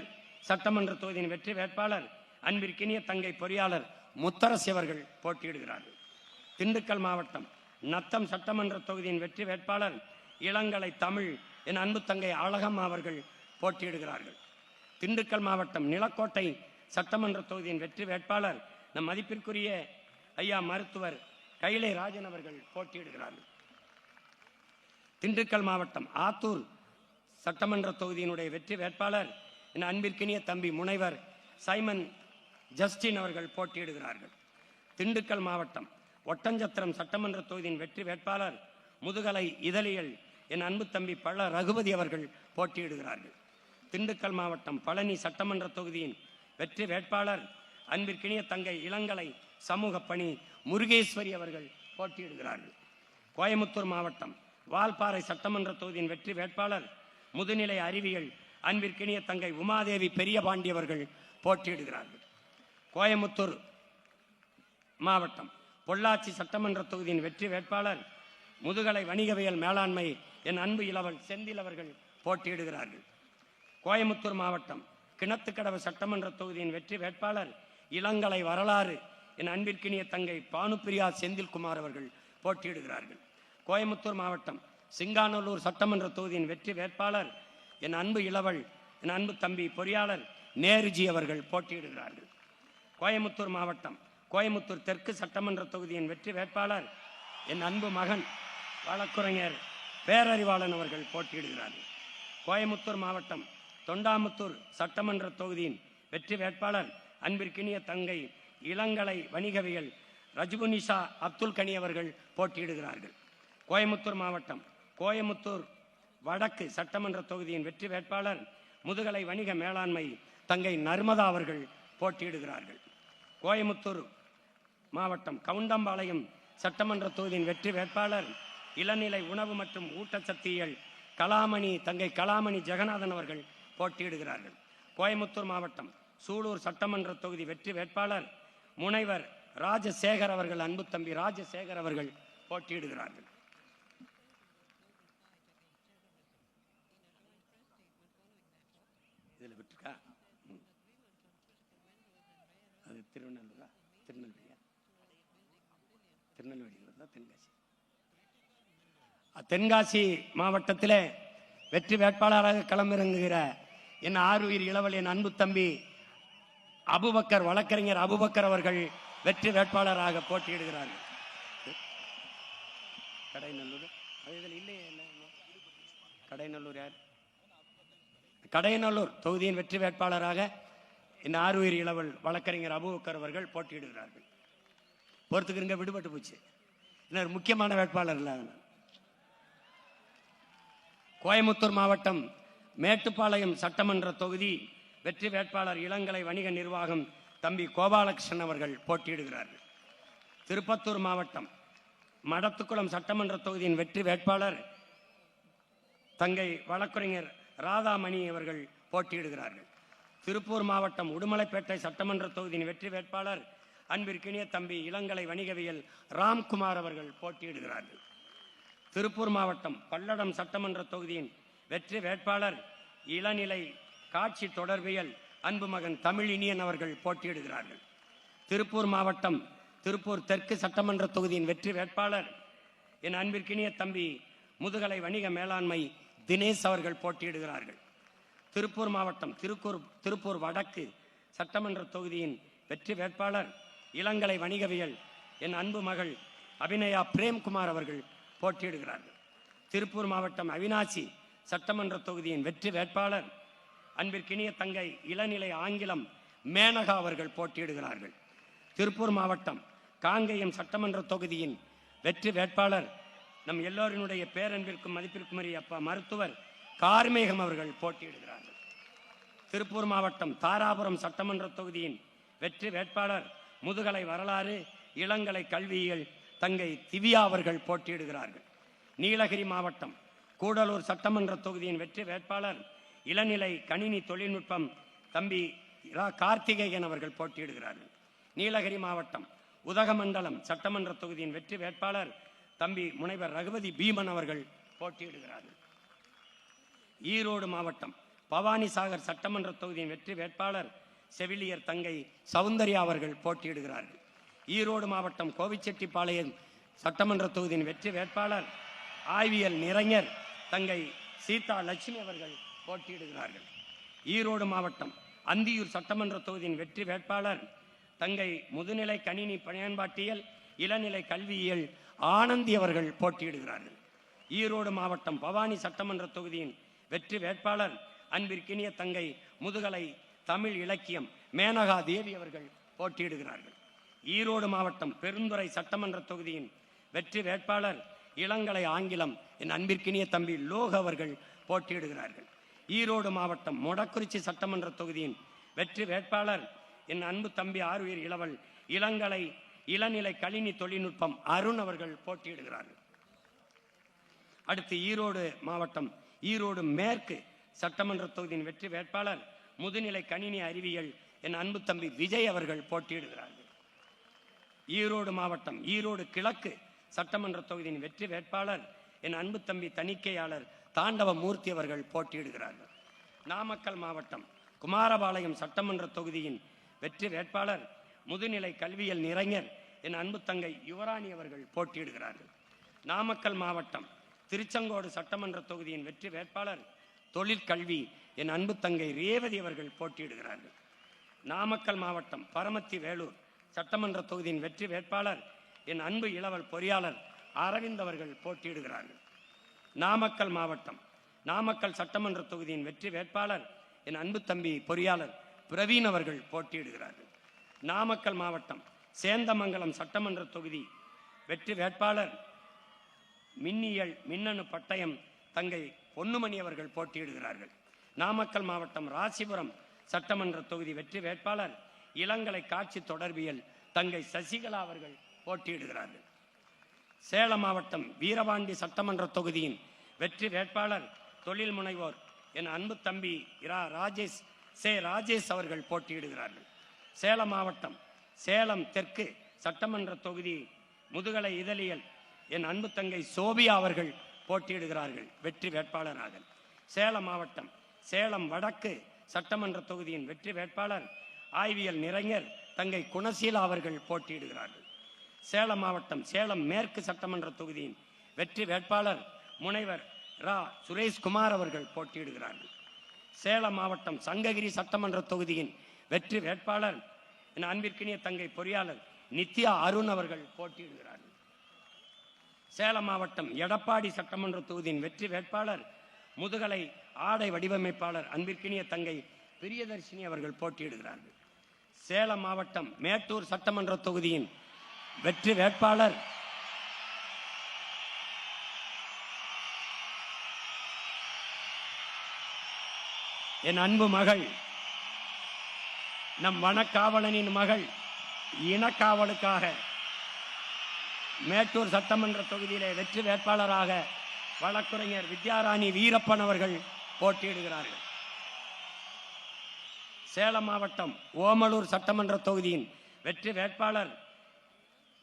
சட்டமன்ற தொகுதியின் வெற்றி வேட்பாளர் அன்பிற்கினிய தங்கை பொறியாளர் முத்தரசி அவர்கள் போட்டியிடுகிறார்கள். திண்டுக்கல் மாவட்டம் நத்தம் சட்டமன்ற தொகுதியின் வெற்றி வேட்பாளர் இளங்கலை தமிழ் என் அன்பு தங்கை அழகம்மா அவர்கள் போட்டியிடுகிறார்கள். திண்டுக்கல் மாவட்டம் நிலக்கோட்டை சட்டமன்ற தொகுதியின் வெற்றி வேட்பாளர் நம் மதிப்பிற்குரிய ஐயா மருத்துவர் கைலை ராஜன் அவர்கள் போட்டியிடுகிறார்கள். திண்டுக்கல் மாவட்டம் ஆத்தூர் சட்டமன்ற தொகுதியினுடைய வெற்றி வேட்பாளர் என் அன்பிற்கினிய தம்பி முனைவர் சைமன் ஜஸ்டின் அவர்கள் போட்டியிடுகிறார்கள். திண்டுக்கல் மாவட்டம் ஒட்டஞ்சத்திரம் சட்டமன்ற தொகுதியின் வெற்றி வேட்பாளர் முதுகலை இதழியல் என் அன்பு தம்பி பழ ரகுபதி அவர்கள் போட்டியிடுகிறார்கள். திண்டுக்கல் மாவட்டம் பழனி சட்டமன்ற தொகுதியின் வெற்றி வேட்பாளர் அன்பிற்கினிய தங்கை இளங்கலை சமூக பணி முருகேஸ்வரி அவர்கள் போட்டியிடுகிறார்கள். கோயமுத்தூர் மாவட்டம் வால்பாறை சட்டமன்ற தொகுதியின் வெற்றி வேட்பாளர் முதுநிலை அறிவியல் அன்பிற்கினிய தங்கை உமாதேவி பெரியபாண்டி அவர்கள் போட்டியிடுகிறார்கள். கோயமுத்தூர் மாவட்டம் பொள்ளாச்சி சட்டமன்ற தொகுதியின் வெற்றி வேட்பாளர் முதுகலை வணிகவியல் மேலாண்மை என் அன்பு இளவல் செந்தில் அவர்கள் போட்டியிடுகிறார்கள். கோயமுத்தூர் மாவட்டம் கிணத்துக்கடவு சட்டமன்ற தொகுதியின் வெற்றி வேட்பாளர் இளங்கலை வரலாறு என் அன்பிற்கினிய தங்கை பானுப்பிரியா செந்தில்குமார் அவர்கள் போட்டியிடுகிறார்கள். கோயமுத்தூர் மாவட்டம் சிங்காநல்லூர் சட்டமன்ற தொகுதியின் வெற்றி வேட்பாளர் என் அன்பு இளவல் என் அன்பு தம்பி பொறியாளர் நேருஜி அவர்கள் போட்டியிடுகிறார்கள். கோயமுத்தூர் மாவட்டம் கோயமுத்தூர் தெற்கு சட்டமன்ற தொகுதியின் வெற்றி வேட்பாளர் என் அன்பு மகன் வழக்குரைஞர் பேரறிவாளன் அவர்கள் போட்டியிடுகிறார்கள். கோயமுத்தூர் மாவட்டம் தொண்டாமுத்தூர் சட்டமன்ற தொகுதியின் வெற்றி வேட்பாளர் அன்பிற்கினிய தங்கை இளங்கலை வணிகவியல் ரஜுகுனிஷா அப்துல் கனி அவர்கள் போட்டியிடுகிறார்கள். கோயமுத்தூர் மாவட்டம் கோயமுத்தூர் வடக்கு சட்டமன்ற தொகுதியின் வெற்றி வேட்பாளர் முதுகலை வணிக மேலாண்மை தங்கை நர்மதா அவர்கள் போட்டியிடுகிறார்கள். கோயமுத்தூர் மாவட்டம் கவுண்டம்பாளையம் சட்டமன்ற தொகுதியின் வெற்றி வேட்பாளர் இளநிலை உணவு மற்றும் ஊட்டச்சத்தியல் கலாமணி தங்கை கலாமணி ஜெகநாதன் அவர்கள் போட்டியிடுகிறார்கள். கோயமுத்தூர் மாவட்டம் சூலூர் சட்டமன்ற தொகுதி வெற்றி வேட்பாளர் முனைவர் ராஜசேகர் அவர்கள் அன்பு தம்பி ராஜசேகர் அவர்கள் போட்டியிடுகிறார்கள். இதில் விட்டுருக்கா அது திருநெல்வேலியா தென்காசி. தென்காசி மாவட்டத்திலே வெற்றி வேட்பாளராக களமிறங்குகிற என் ஆறுயிர் இளவல் என் அன்பு தம்பி அபுபக்கர் வழக்கறிஞர் அபுபக்கர் அவர்கள் வெற்றி வேட்பாளராக போட்டியிடுகிறார்கள். கடைநல்லூர் கடைநல்லூர் யார்? கடையநல்லூர் தொகுதியின் வெற்றி வேட்பாளராக என் ஆறுயிர் இளவல் வழக்கறிஞர் அபுபக்கர் அவர்கள் போட்டியிடுகிறார்கள். பொறுத்துக்கிறங்க, விடுபட்டு போச்சு. இன்னொரு முக்கியமான வேட்பாளர் இல்லை. கோயமுத்தூர் மாவட்டம் மேட்டுப்பாளையம் சட்டமன்ற தொகுதி வெற்றி வேட்பாளர் இளங்கலை வணிக நிர்வாகம் தம்பி கோபாலகிருஷ்ணன் அவர்கள் போட்டியிடுகிறார்கள். திருப்பத்தூர் மாவட்டம் மடத்துக்குளம் சட்டமன்ற தொகுதியின் வெற்றி வேட்பாளர் தங்கை வழக்கறிஞர் ராதாமணி அவர்கள் போட்டியிடுகிறார்கள். திருப்பூர் மாவட்டம் உடுமலைப்பேட்டை சட்டமன்ற தொகுதியின் வெற்றி வேட்பாளர் அன்பிற்கினிய தம்பி இளங்கலை வணிகவியல் ராம்குமார் அவர்கள் போட்டியிடுகிறார்கள். திருப்பூர் மாவட்டம் பல்லடம் சட்டமன்ற தொகுதியின் வெற்றி வேட்பாளர் இளநிலை காட்சி தொடர்பியல் அன்பு மகன் தமிழ் இனியன் அவர்கள் போட்டியிடுகிறார்கள். திருப்பூர் மாவட்டம் திருப்பூர் தெற்கு சட்டமன்ற தொகுதியின் வெற்றி வேட்பாளர் என் அன்பிற்கினிய தம்பி முதுகலை வணிக மேலாண்மை தினேஷ் அவர்கள் போட்டியிடுகிறார்கள். திருப்பூர் மாவட்டம் திருப்பூர் வடக்கு சட்டமன்ற தொகுதியின் வெற்றி வேட்பாளர் இளங்கலை வணிகவியல் என் அன்பு மகள் அபிநயா பிரேம்குமார் அவர்கள் போட்டியிடுகிறார்கள். திருப்பூர் மாவட்டம் அவினாசி சட்டமன்ற தொகுதியின் வெற்றி வேட்பாளர் அன்பிற்கினிய தங்கை இளநிலை ஆங்கிலம் மேனகா அவர்கள் போட்டியிடுகிறார்கள். திருப்பூர் மாவட்டம் காங்கேயம் சட்டமன்ற தொகுதியின் வெற்றி வேட்பாளர் நம் எல்லோரினுடைய பேரன்பிற்கும் மதிப்பிற்குரிய அப்பா மருத்துவர் கார்மேகம் அவர்கள் போட்டியிடுகிறார்கள். திருப்பூர் மாவட்டம் தாராபுரம் சட்டமன்ற தொகுதியின் வெற்றி வேட்பாளர் முதுகலை வரலாறு இளங்கலை கல்வியியல் தங்கை திவ்யா அவர்கள் போட்டியிடுகிறார்கள். நீலகிரி மாவட்டம் கூடலூர் சட்டமன்ற தொகுதியின் வெற்றி வேட்பாளர் இளநிலை கணினி தொழில்நுட்பம் தம்பி கார்த்திகேயன் அவர்கள் போட்டியிடுகிறார்கள். நீலகிரி மாவட்டம் உதகமண்டலம் சட்டமன்ற தொகுதியின் வெற்றி வேட்பாளர் தம்பி முனைவர் ரகுபதி பீமன் அவர்கள் போட்டியிடுகிறார்கள். ஈரோடு மாவட்டம் பவானிசாகர் சட்டமன்ற தொகுதியின் வெற்றி வேட்பாளர் செவிலியர் தங்கை சௌந்தர்யா அவர்கள் போட்டியிடுகிறார்கள். ஈரோடு மாவட்டம் கோவிச்செட்டிப்பாளையம் சட்டமன்ற தொகுதியின் வெற்றி வேட்பாளர் ஆய்வியல் நிறைஞர் தங்கை சீதா லட்சுமி அவர்கள் போட்டியிடுகிறார்கள். ஈரோடு மாவட்டம் அந்தியூர் சட்டமன்ற தொகுதியின் வெற்றி வேட்பாளர் தங்கை முதுநிலை கணினி பயன்பாட்டியல் இளநிலை கல்வியியல் ஆனந்தி அவர்கள் போட்டியிடுகிறார்கள். ஈரோடு மாவட்டம் பவானி சட்டமன்ற தொகுதியின் வெற்றி வேட்பாளர் அன்பிற்கினிய தங்கை முதுகலை தமிழ் இலக்கியம் மேனகா தேவி அவர்கள் போட்டியிடுகிறார்கள். ஈரோடு மாவட்டம் பெருந்துறை சட்டமன்ற தொகுதியின் வெற்றி வேட்பாளர் இளங்கலை ஆங்கிலம் என் அன்பிற்கினிய தம்பி லோக் அவர்கள் போட்டியிடுகிறார்கள். ஈரோடு மாவட்டம் மொடக்குறிச்சி சட்டமன்ற தொகுதியின் வெற்றி வேட்பாளர் என் அன்பு தம்பி ஆறுயிர் இளவல் இளங்கலை இளநிலை கணினி தொழில்நுட்பம் அருண் அவர்கள் போட்டியிடுகிறார்கள். அடுத்து ஈரோடு மாவட்டம் ஈரோடு மேற்கு சட்டமன்ற தொகுதியின் வெற்றி வேட்பாளர் முதுநிலை கணினி அறிவியல் என் அன்பு தம்பி விஜய் அவர்கள் போட்டியிடுகிறார்கள். ஈரோடு மாவட்டம் ஈரோடு கிழக்கு சட்டமன்ற தொகுதியின் வெற்றி வேட்பாளர் என் அன்பு தம்பி தணிக்கையாளர் தாண்டவ மூர்த்தி அவர்கள் போட்டியிடுகிறார்கள். நாமக்கல் மாவட்டம் குமாரபாளையம் சட்டமன்ற தொகுதியின் வெற்றி வேட்பாளர் முதுநிலை கல்வியல் நிறைஞர் என் அன்பு தங்கை யுவராணி அவர்கள் போட்டியிடுகிறார்கள். நாமக்கல் மாவட்டம் திருச்செங்கோடு சட்டமன்ற தொகுதியின் வெற்றி வேட்பாளர் தொழிற்கல்வி என் அன்பு தங்கை ரேவதி அவர்கள் போட்டியிடுகிறார்கள். நாமக்கல் மாவட்டம் பரமத்தி வேலூர் சட்டமன்ற தொகுதியின் வெற்றி வேட்பாளர் என் அன்பு இளவல் பொறியாளர் அரவிந்த் அவர்கள் போட்டியிடுகிறார்கள். நாமக்கல் மாவட்டம் நாமக்கல் சட்டமன்ற தொகுதியின் வெற்றி வேட்பாளர் என் அன்பு தம்பி பொறியாளர் பிரவீன் அவர்கள் போட்டியிடுகிறார்கள். நாமக்கல் மாவட்டம் சேந்தமங்கலம் சட்டமன்ற தொகுதி வெற்றி வேட்பாளர் மின்னியல் மின்னணு பட்டயம் தங்கை பொன்னுமணி அவர்கள் போட்டியிடுகிறார்கள். நாமக்கல் மாவட்டம் ராசிபுரம் சட்டமன்ற தொகுதி வெற்றி வேட்பாளர் இளங்கலை காட்சி தொடர்பியல் தங்கை சசிகலா அவர்கள் போட்டியிடுகிறார்கள். சேலம் மாவட்டம் வீரபாண்டி சட்டமன்ற தொகுதியின் வெற்றி வேட்பாளர் தொழில் முனைவோர் என் அன்பு தம்பி ராஜேஷ் அவர்கள் போட்டியிடுகிறார்கள். சேலம் மாவட்டம் சேலம் தெற்கு சட்டமன்ற தொகுதி முதுகலை இதழியல் என் அன்பு தங்கை சோபியா அவர்கள் போட்டியிடுகிறார்கள் வெற்றி வேட்பாளராக. சேலம் மாவட்டம் சேலம் வடக்கு சட்டமன்ற தொகுதியின் வெற்றி வேட்பாளர் ஆய்வியல் நிறைஞர் தங்கை குணசீலா அவர்கள் போட்டியிடுகிறார்கள். சேலம் மாவட்டம் சேலம் மேற்கு சட்டமன்ற தொகுதியின் வெற்றி வேட்பாளர் முனைவர் சுரேஷ்குமார் அவர்கள் போட்டியிடுகிறார்கள். சேலம் மாவட்டம் சங்ககிரி சட்டமன்ற தொகுதியின் வெற்றி வேட்பாளர் என் அன்பிற்கினிய தங்கை பொறியாளர் நித்யா அருண் அவர்கள் போட்டியிடுகிறார்கள். சேலம் மாவட்டம் எடப்பாடி சட்டமன்ற தொகுதியின் வெற்றி வேட்பாளர் முதுகலை ஆடை வடிவமைப்பாளர் அன்பிற்கினிய தங்கை பிரியதர்ஷினி அவர்கள் போட்டியிடுகிறார்கள். சேலம் மாவட்டம் மேட்டூர் சட்டமன்ற தொகுதியின் வெற்றி வேட்பாளர் என் அன்பு மகள் நம் வனக்காவலனின் மகள் இனக்காவலுக்காக மேட்டூர் சட்டமன்ற தொகுதியிலே வெற்றி வேட்பாளராக வழக்குரைஞர் வித்யாராணி வீரப்பன் அவர்கள் போட்டியிடுகிறார்கள். சேலம் மாவட்டம் ஓமலூர் சட்டமன்ற தொகுதியின் வெற்றி வேட்பாளர்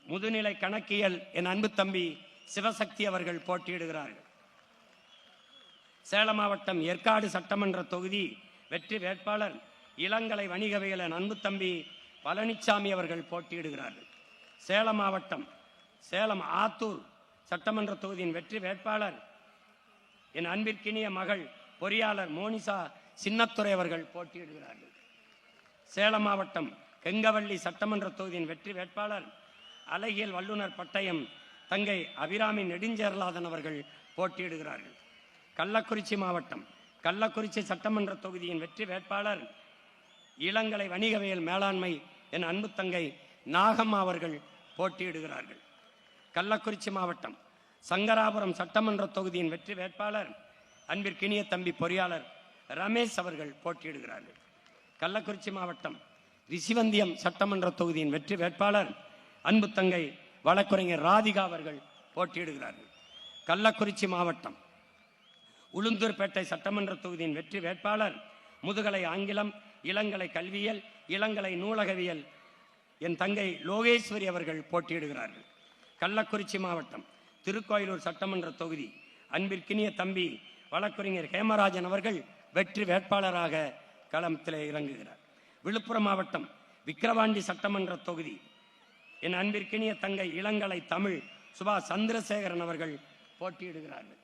முதுநிலை கணக்கியல் என் அன்பு தம்பி சிவசக்தி அவர்கள் போட்டியிடுகிறார்கள். சேலம் மாவட்டம் ஏற்காடு சட்டமன்ற தொகுதி வெற்றி வேட்பாளர் இளங்கலை வணிகவியல் என் அன்பு தம்பி பழனிசாமி அவர்கள் போட்டியிடுகிறார்கள். சேலம் மாவட்டம் சேலம் ஆத்தூர் சட்டமன்ற தொகுதியின் வெற்றி வேட்பாளர் என் அன்பிற்கினிய மகள் பொறியாளர் மோனிசா சின்னத்துறை அவர்கள் போட்டியிடுகிறார்கள். சேலம் மாவட்டம் கெங்கவள்ளி சட்டமன்ற தொகுதியின் வெற்றி வேட்பாளர் அழகியல் வல்லுநர் பட்டயம் தங்கை அபிராமி நெடுஞ்சேரலாதன் அவர்கள் போட்டியிடுகிறார்கள். கள்ளக்குறிச்சி மாவட்டம் கள்ளக்குறிச்சி சட்டமன்ற தொகுதியின் வெற்றி வேட்பாளர் இளங்கலை வணிகவியல் மேலாண்மை என் அன்பு தங்கை நாகம்மா அவர்கள் போட்டியிடுகிறார்கள். கள்ளக்குறிச்சி மாவட்டம் சங்கராபுரம் சட்டமன்ற தொகுதியின் வெற்றி வேட்பாளர் அன்பிற்கினிய தம்பி பொறியாளர் ரமேஷ் அவர்கள் போட்டியிடுகிறார்கள். கள்ளக்குறிச்சி மாவட்டம் ரிஷிவந்தியம் சட்டமன்ற தொகுதியின் வெற்றி வேட்பாளர் அன்பு தங்கை வழக்குரைஞர் ராதிகா அவர்கள் போட்டியிடுகிறார்கள். கள்ளக்குறிச்சி மாவட்டம் உளுந்தூர்பேட்டை சட்டமன்ற தொகுதியின் வெற்றி வேட்பாளர் முதுகலை ஆங்கிலம் இளங்கலை கல்வியல் இளங்கலை நூலகவியல் என் தங்கை லோகேஸ்வரி அவர்கள் போட்டியிடுகிறார்கள். கள்ளக்குறிச்சி மாவட்டம் திருக்கோயிலூர் சட்டமன்ற தொகுதி அன்பிற்கினிய தம்பி வழக்குரைஞர் ஹேமராஜன் அவர்கள் வெற்றி வேட்பாளராக களத்தில் இறங்குகிறார். விழுப்புரம் மாவட்டம் விக்கிரவாண்டி சட்டமன்ற தொகுதி என் அன்பிற்கினிய தங்கை இளங்கலை தமிழ் சுபா சந்திரசேகரன் அவர்கள் போட்டியிடுகிறார்கள்.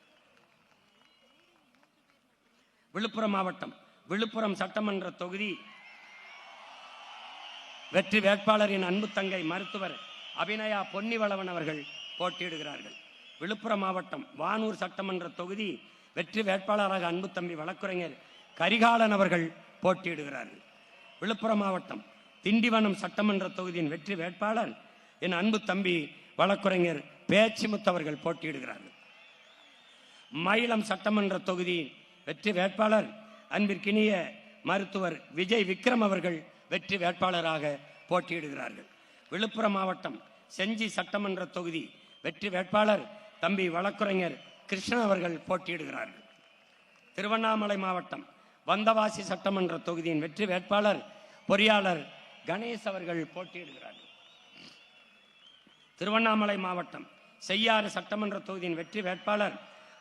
விழுப்புரம் மாவட்டம் விழுப்புரம் சட்டமன்ற தொகுதி வெற்றி வேட்பாளரின் அன்பு தங்கை மருத்துவர் அபிநயா பொன்னிவளவன் அவர்கள் போட்டியிடுகிறார்கள். விழுப்புரம் மாவட்டம் வானூர் சட்டமன்ற தொகுதி வெற்றி வேட்பாளராக அன்பு தம்பி வழக்குரைஞர் கரிகாலன் அவர்கள் போட்டியிடுகிறார்கள். விழுப்புரம் மாவட்டம் திண்டிவனம் சட்டமன்ற தொகுதியின் வெற்றி வேட்பாளர் என் அன்பு தம்பி வழக்குரைஞர் பேச்சிமுத்து அவர்கள் போட்டியிடுகிறார்கள். மயிலம் சட்டமன்ற தொகுதி வெற்றி வேட்பாளர் அன்பிற்கினிய மருத்துவர் விஜய் விக்ரம் அவர்கள் வெற்றி வேட்பாளராக போட்டியிடுகிறார்கள். விழுப்புரம் மாவட்டம் செஞ்சி சட்டமன்ற தொகுதி வெற்றி வேட்பாளர் தம்பி வழக்குரைஞர் கிருஷ்ணன் அவர்கள் போட்டியிடுகிறார்கள். திருவண்ணாமலை மாவட்டம் வந்தவாசி சட்டமன்ற தொகுதியின் வெற்றி வேட்பாளர் பொறியாளர் கணேஷ் அவர்கள் போட்டியிடுகிறார்கள். திருவண்ணாமலை மாவட்டம் செய்யாறு சட்டமன்ற தொகுதியின் வெற்றி வேட்பாளர்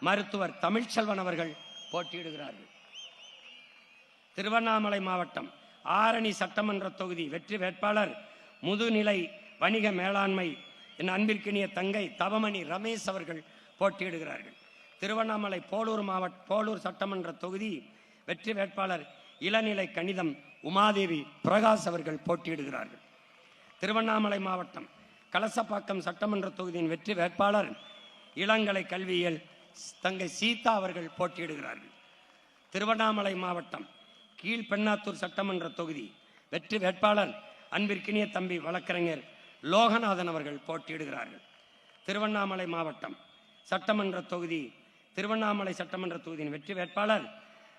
மருத்துவர் தமிழ்ச்செல்வன் அவர்கள் போட்டியிடுகிறார்கள். திருவண்ணாமலை மாவட்டம் ஆரணி சட்டமன்ற தொகுதி வெற்றி வேட்பாளர் முதுநிலை வணிக மேலாண்மை என் அன்பிற்கினிய தங்கை தவமணி ரமேஷ் அவர்கள் போட்டியிடுகிறார்கள். திருவண்ணாமலை போலூர் சட்டமன்ற தொகுதி வெற்றி வேட்பாளர் இளநிலை கணிதம் உமாதேவி பிரகாஷ் அவர்கள் போட்டியிடுகிறார்கள். திருவண்ணாமலை மாவட்டம் கலசப்பாக்கம் சட்டமன்ற தொகுதியின் வெற்றி வேட்பாளர் இளங்கலை கல்வியியல் தங்கை சீதா அவர்கள் போட்டியிடுகிறார்கள். திருவண்ணாமலை மாவட்டம் கீழ்பெண்ணாத்தூர் சட்டமன்ற தொகுதி வெற்றி வேட்பாளர் அன்பிற்கினிய தம்பி வழக்கறிஞர் லோகநாதன் அவர்கள் போட்டியிடுகிறார்கள். திருவண்ணாமலை மாவட்டம் திருவண்ணாமலை சட்டமன்ற தொகுதியின் வெற்றி வேட்பாளர்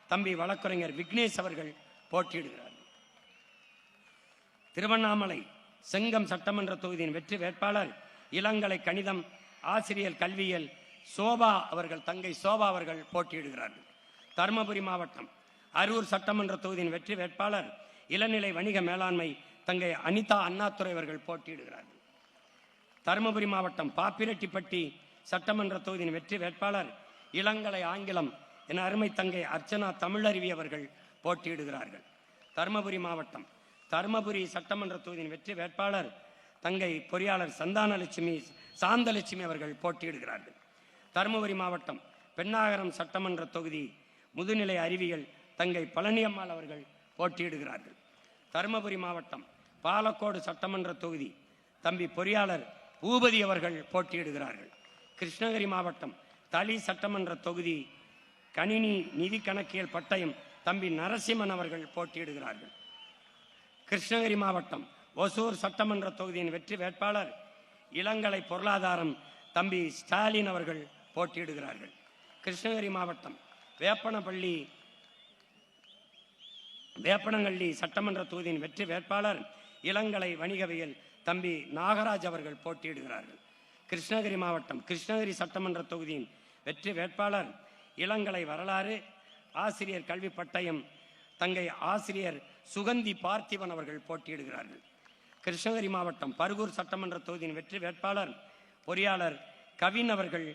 தம்பி வழக்கறிஞர் விக்னேஷ் அவர்கள் போட்டியிடுகிறார்கள். திருவண்ணாமலை செங்கம் சட்டமன்ற தொகுதியின் வெற்றி வேட்பாளர் இளங்கலை கணிதம் ஆசிரியர் கல்வியியல் சோபா அவர்கள் தங்கை சோபா அவர்கள் போட்டியிடுகிறார்கள். தருமபுரி மாவட்டம் அரூர் சட்டமன்ற தொகுதியின் வெற்றி வேட்பாளர் இளநிலை வணிக மேலாண்மை தங்கை அனிதா அண்ணாதுரை அவர்கள் போட்டியிடுகிறார்கள். தருமபுரி மாவட்டம் பாப்பிரெட்டிப்பட்டி சட்டமன்ற தொகுதியின் வெற்றி வேட்பாளர் இளங்கலை ஆங்கிலம் என அருமை தங்கை அர்ச்சனா தமிழருவி அவர்கள் போட்டியிடுகிறார்கள். தருமபுரி மாவட்டம் தருமபுரி சட்டமன்ற தொகுதியின் வெற்றி வேட்பாளர் தங்கை பொறியாளர் சாந்தலட்சுமி அவர்கள் போட்டியிடுகிறார்கள். தருமபுரி மாவட்டம் பெண்ணாகரம் சட்டமன்ற தொகுதி முதுநிலை அறிவியல் தங்கை பழனியம்மாள் அவர்கள் போட்டியிடுகிறார்கள். தருமபுரி மாவட்டம் பாலக்கோடு சட்டமன்ற தொகுதி தம்பி பொறியாளர் பூபதி அவர்கள் போட்டியிடுகிறார்கள். கிருஷ்ணகிரி மாவட்டம் தளி சட்டமன்ற தொகுதி கணினி நிதி கணக்கியல் பட்டயம் தம்பி நரசிம்மன் அவர்கள் போட்டியிடுகிறார்கள். கிருஷ்ணகிரி மாவட்டம் ஒசூர் சட்டமன்ற தொகுதியின் வெற்றி வேட்பாளர் இளங்கலை பொருளாதாரம் தம்பி ஸ்டாலின் அவர்கள் போட்டியிடுகிறார்கள். கிருஷ்ணகிரி மாவட்டம் வேப்பனங்கள்ளி சட்டமன்ற தொகுதியின் வெற்றி வேட்பாளர் இளங்கலை வணிகவியல் தம்பி நாகராஜ் அவர்கள் போட்டியிடுகிறார்கள். கிருஷ்ணகிரி மாவட்டம் கிருஷ்ணகிரி சட்டமன்ற தொகுதியின் வெற்றி வேட்பாளர் இளங்கலை வரலாறு ஆசிரியர் கல்வி பட்டயம் தங்கை ஆசிரியர் சுகந்தி பார்த்திபன் அவர்கள் போட்டியிடுகிறார்கள். கிருஷ்ணகிரி மாவட்டம் பருகூர் சட்டமன்ற தொகுதியின் வெற்றி வேட்பாளர் பொறியாளர் கவின் அவர்கள்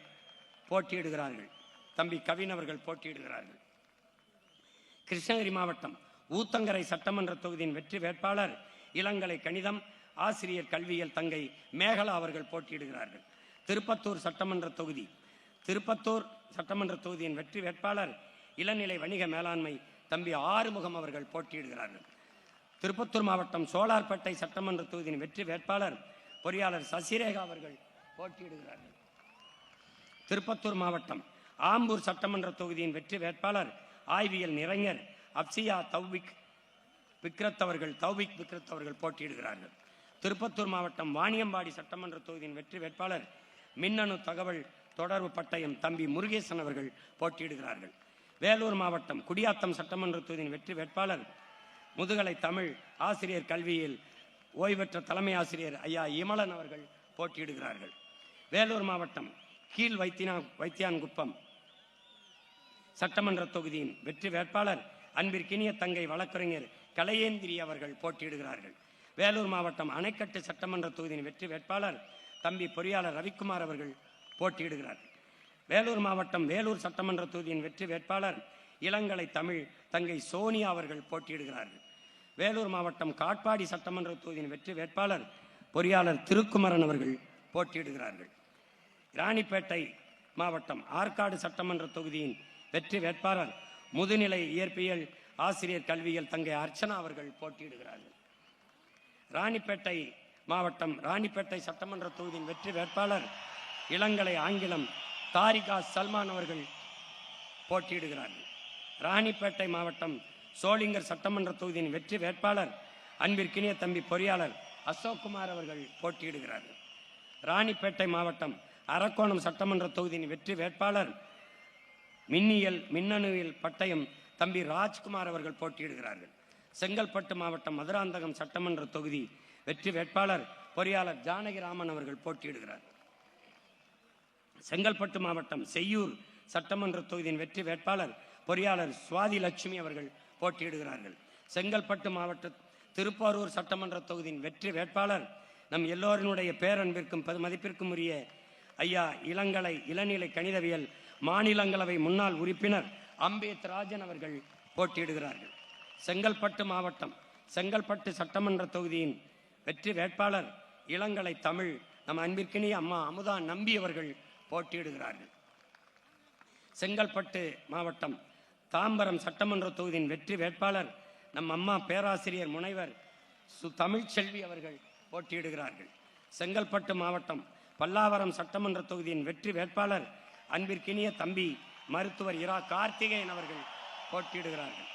போட்டியிடுகிறார்கள். தம்பி கவின் அவர்கள் போட்டியிடுகிறார்கள். கிருஷ்ணகிரி மாவட்டம் ஊத்தங்கரை சட்டமன்ற தொகுதியின் வெற்றி வேட்பாளர் இளங்கலை கணிதம் ஆசிரியர் கல்வியியல் தங்கை மேகலா அவர்கள் போட்டியிடுகிறார்கள். திருப்பத்தூர் சட்டமன்ற தொகுதியின் வெற்றி வேட்பாளர் இளநிலை வணிக மேலாண்மை தம்பி ஆறுமுகம் அவர்கள் போட்டியிடுகிறார்கள். திருப்பத்தூர் மாவட்டம் சோலார்பேட்டை சட்டமன்ற தொகுதியின் வெற்றி வேட்பாளர் பொறியாளர் சசிரேகா அவர்கள் போட்டியிடுகிறார்கள். திருப்பத்தூர் மாவட்டம் ஆம்பூர் சட்டமன்ற தொகுதியின் வெற்றி வேட்பாளர் ஆய்வியல் நிறைஞர் அப்சியா தௌபிக் விக்ரத் அவர்கள் போட்டியிடுகிறார்கள். திருப்பத்தூர் மாவட்டம் வாணியம்பாடி சட்டமன்ற தொகுதியின் வெற்றி வேட்பாளர் மின்னணு தகவல் தொடர்பு பட்டயம் தம்பி முருகேசன் அவர்கள் போட்டியிடுகிறார்கள். வேலூர் மாவட்டம் குடியாத்தம் சட்டமன்ற தொகுதியின் வெற்றி வேட்பாளர் முதுகலை தமிழ் ஆசிரியர் கல்வியில் ஓய்வெற்ற தலைமை ஆசிரியர் ஐயா இமலன் அவர்கள் போட்டியிடுகிறார்கள். வேலூர் மாவட்டம் கீழ் வைத்தியான்குப்பம் சட்டமன்ற தொகுதியின் வெற்றி வேட்பாளர் அன்பிற்கினிய தங்கை வழக்கறிஞர் கலையேந்திரி அவர்கள் போட்டியிடுகிறார்கள். வேலூர் மாவட்டம் அணைக்கட்டு சட்டமன்ற தொகுதியின் வெற்றி வேட்பாளர் தம்பி பொறியாளர் ரவிக்குமார் அவர்கள் போட்டியிடுகிறார்கள். வேலூர் மாவட்டம் வேலூர் சட்டமன்ற தொகுதியின் வெற்றி வேட்பாளர் இளங்கலை தமிழ் தங்கை சோனியா அவர்கள் போட்டியிடுகிறார்கள். வேலூர் மாவட்டம் காட்பாடி சட்டமன்ற தொகுதியின் வெற்றி வேட்பாளர் பொறியாளர் திருக்குமரன் அவர்கள் போட்டியிடுகிறார்கள். ராணிப்பேட்டை மாவட்டம் ஆற்காடு சட்டமன்ற தொகுதியின் வெற்றி வேட்பாளர் முதுநிலை இயற்பியல் ஆசிரியர் கல்வியியல் தங்கை அர்ச்சனா அவர்கள் போட்டியிடுகிறார்கள். ராணிப்பேட்டை மாவட்டம் ராணிப்பேட்டை சட்டமன்ற தொகுதியின் வெற்றி வேட்பாளர் இளங்கலை ஆங்கிலம் தாரிகா சல்மான் அவர்கள் போட்டியிடுகிறார்கள். ராணிப்பேட்டை மாவட்டம் சோளிங்கர் சட்டமன்ற தொகுதியின் வெற்றி வேட்பாளர் அன்பிற்கினிய தம்பி பொறியாளர் அசோக்குமார் அவர்கள் போட்டியிடுகிறார்கள். ராணிப்பேட்டை மாவட்டம் அரக்கோணம் சட்டமன்ற தொகுதியின் வெற்றி வேட்பாளர் மின்னணுவியல் பட்டயம் தம்பி ராஜ்குமார் அவர்கள் போட்டியிடுகிறார்கள். செங்கல்பட்டு மாவட்டம் மதுராந்தகம் சட்டமன்ற தொகுதி வெற்றி வேட்பாளர் பொறியாளர் ஜானகிராமன் அவர்கள் போட்டியிடுகிறார். செங்கல்பட்டு மாவட்டம் செய்யூர் சட்டமன்ற தொகுதியின் வெற்றி வேட்பாளர் பொறியாளர் சுவாதி லட்சுமி அவர்கள் போட்டியிடுகிறார்கள். செங்கல்பட்டு மாவட்ட திருப்போரூர் சட்டமன்ற தொகுதியின் வெற்றி வேட்பாளர் நம் எல்லோரினுடைய பேரன்பிற்கும் மதிப்பிற்கும் உரிய ஐயா இளநிலை கணிதவியல் மாநிலங்களவை முன்னாள் உறுப்பினர் அம்பேத் ராஜன் அவர்கள் போட்டியிடுகிறார்கள். செங்கல்பட்டு மாவட்டம் செங்கல்பட்டு சட்டமன்ற தொகுதியின் வெற்றி வேட்பாளர் இளங்கலை தமிழ் நம் அன்பிற்கினிய அம்மா அமுதா நம்பி அவர்கள் போட்டியிடுகிறார்கள். செங்கல்பட்டு மாவட்டம் தாம்பரம் சட்டமன்ற தொகுதியின் வெற்றி வேட்பாளர் நம் அம்மா பேராசிரியர் முனைவர் தமிழ்ச்செல்வி அவர்கள் போட்டியிடுகிறார்கள். செங்கல்பட்டு மாவட்டம் பல்லாவரம் சட்டமன்ற தொகுதியின் வெற்றி வேட்பாளர் அன்பிற்கினிய தம்பி மருத்துவர் இரா கார்த்திகேயன் அவர்கள் போட்டியிடுகிறார்கள்.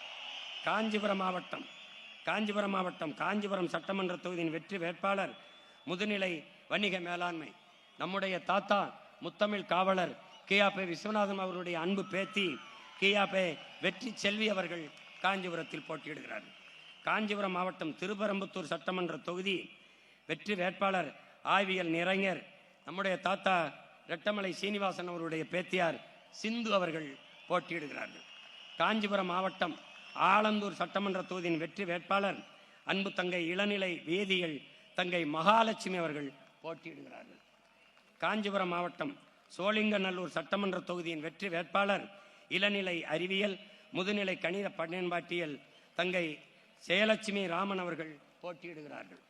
காஞ்சிபுரம் மாவட்டம் காஞ்சிபுரம் சட்டமன்ற தொகுதியின் வெற்றி வேட்பாளர் முதுநிலை வணிக மேலாண்மை நம்முடைய தாத்தா முத்தமிழ் காவலர் கியாபே விஸ்வநாதன் அவருடைய அன்பு பேத்தி கியாபே வெற்றி செல்வி அவர்கள் காஞ்சிபுரத்தில் போட்டியிடுகிறார்கள். காஞ்சிபுரம் மாவட்டம் திருப்பரம்புத்தூர் சட்டமன்ற தொகுதி வெற்றி வேட்பாளர் ஆய்வியல் நிறைஞர் நம்முடைய தாத்தா ரெட்டமலை சீனிவாசன் அவருடைய பேத்தியார் சிந்து அவர்கள் போட்டியிடுகிறார்கள். காஞ்சிபுரம் மாவட்டம் ஆலந்தூர் சட்டமன்ற தொகுதியின் வெற்றி வேட்பாளர் அன்பு தங்கை இளநிலை வேதியியல் தங்கை மகாலட்சுமி அவர்கள் போட்டியிடுகிறார்கள். காஞ்சிபுரம் மாவட்டம் சோழிங்கநல்லூர் சட்டமன்ற தொகுதியின் வெற்றி வேட்பாளர் இளநிலை அறிவியல் முதுநிலை கணித பயன்பாட்டியல் தங்கை ஜெயலட்சுமி ராமன் அவர்கள் போட்டியிடுகிறார்கள்.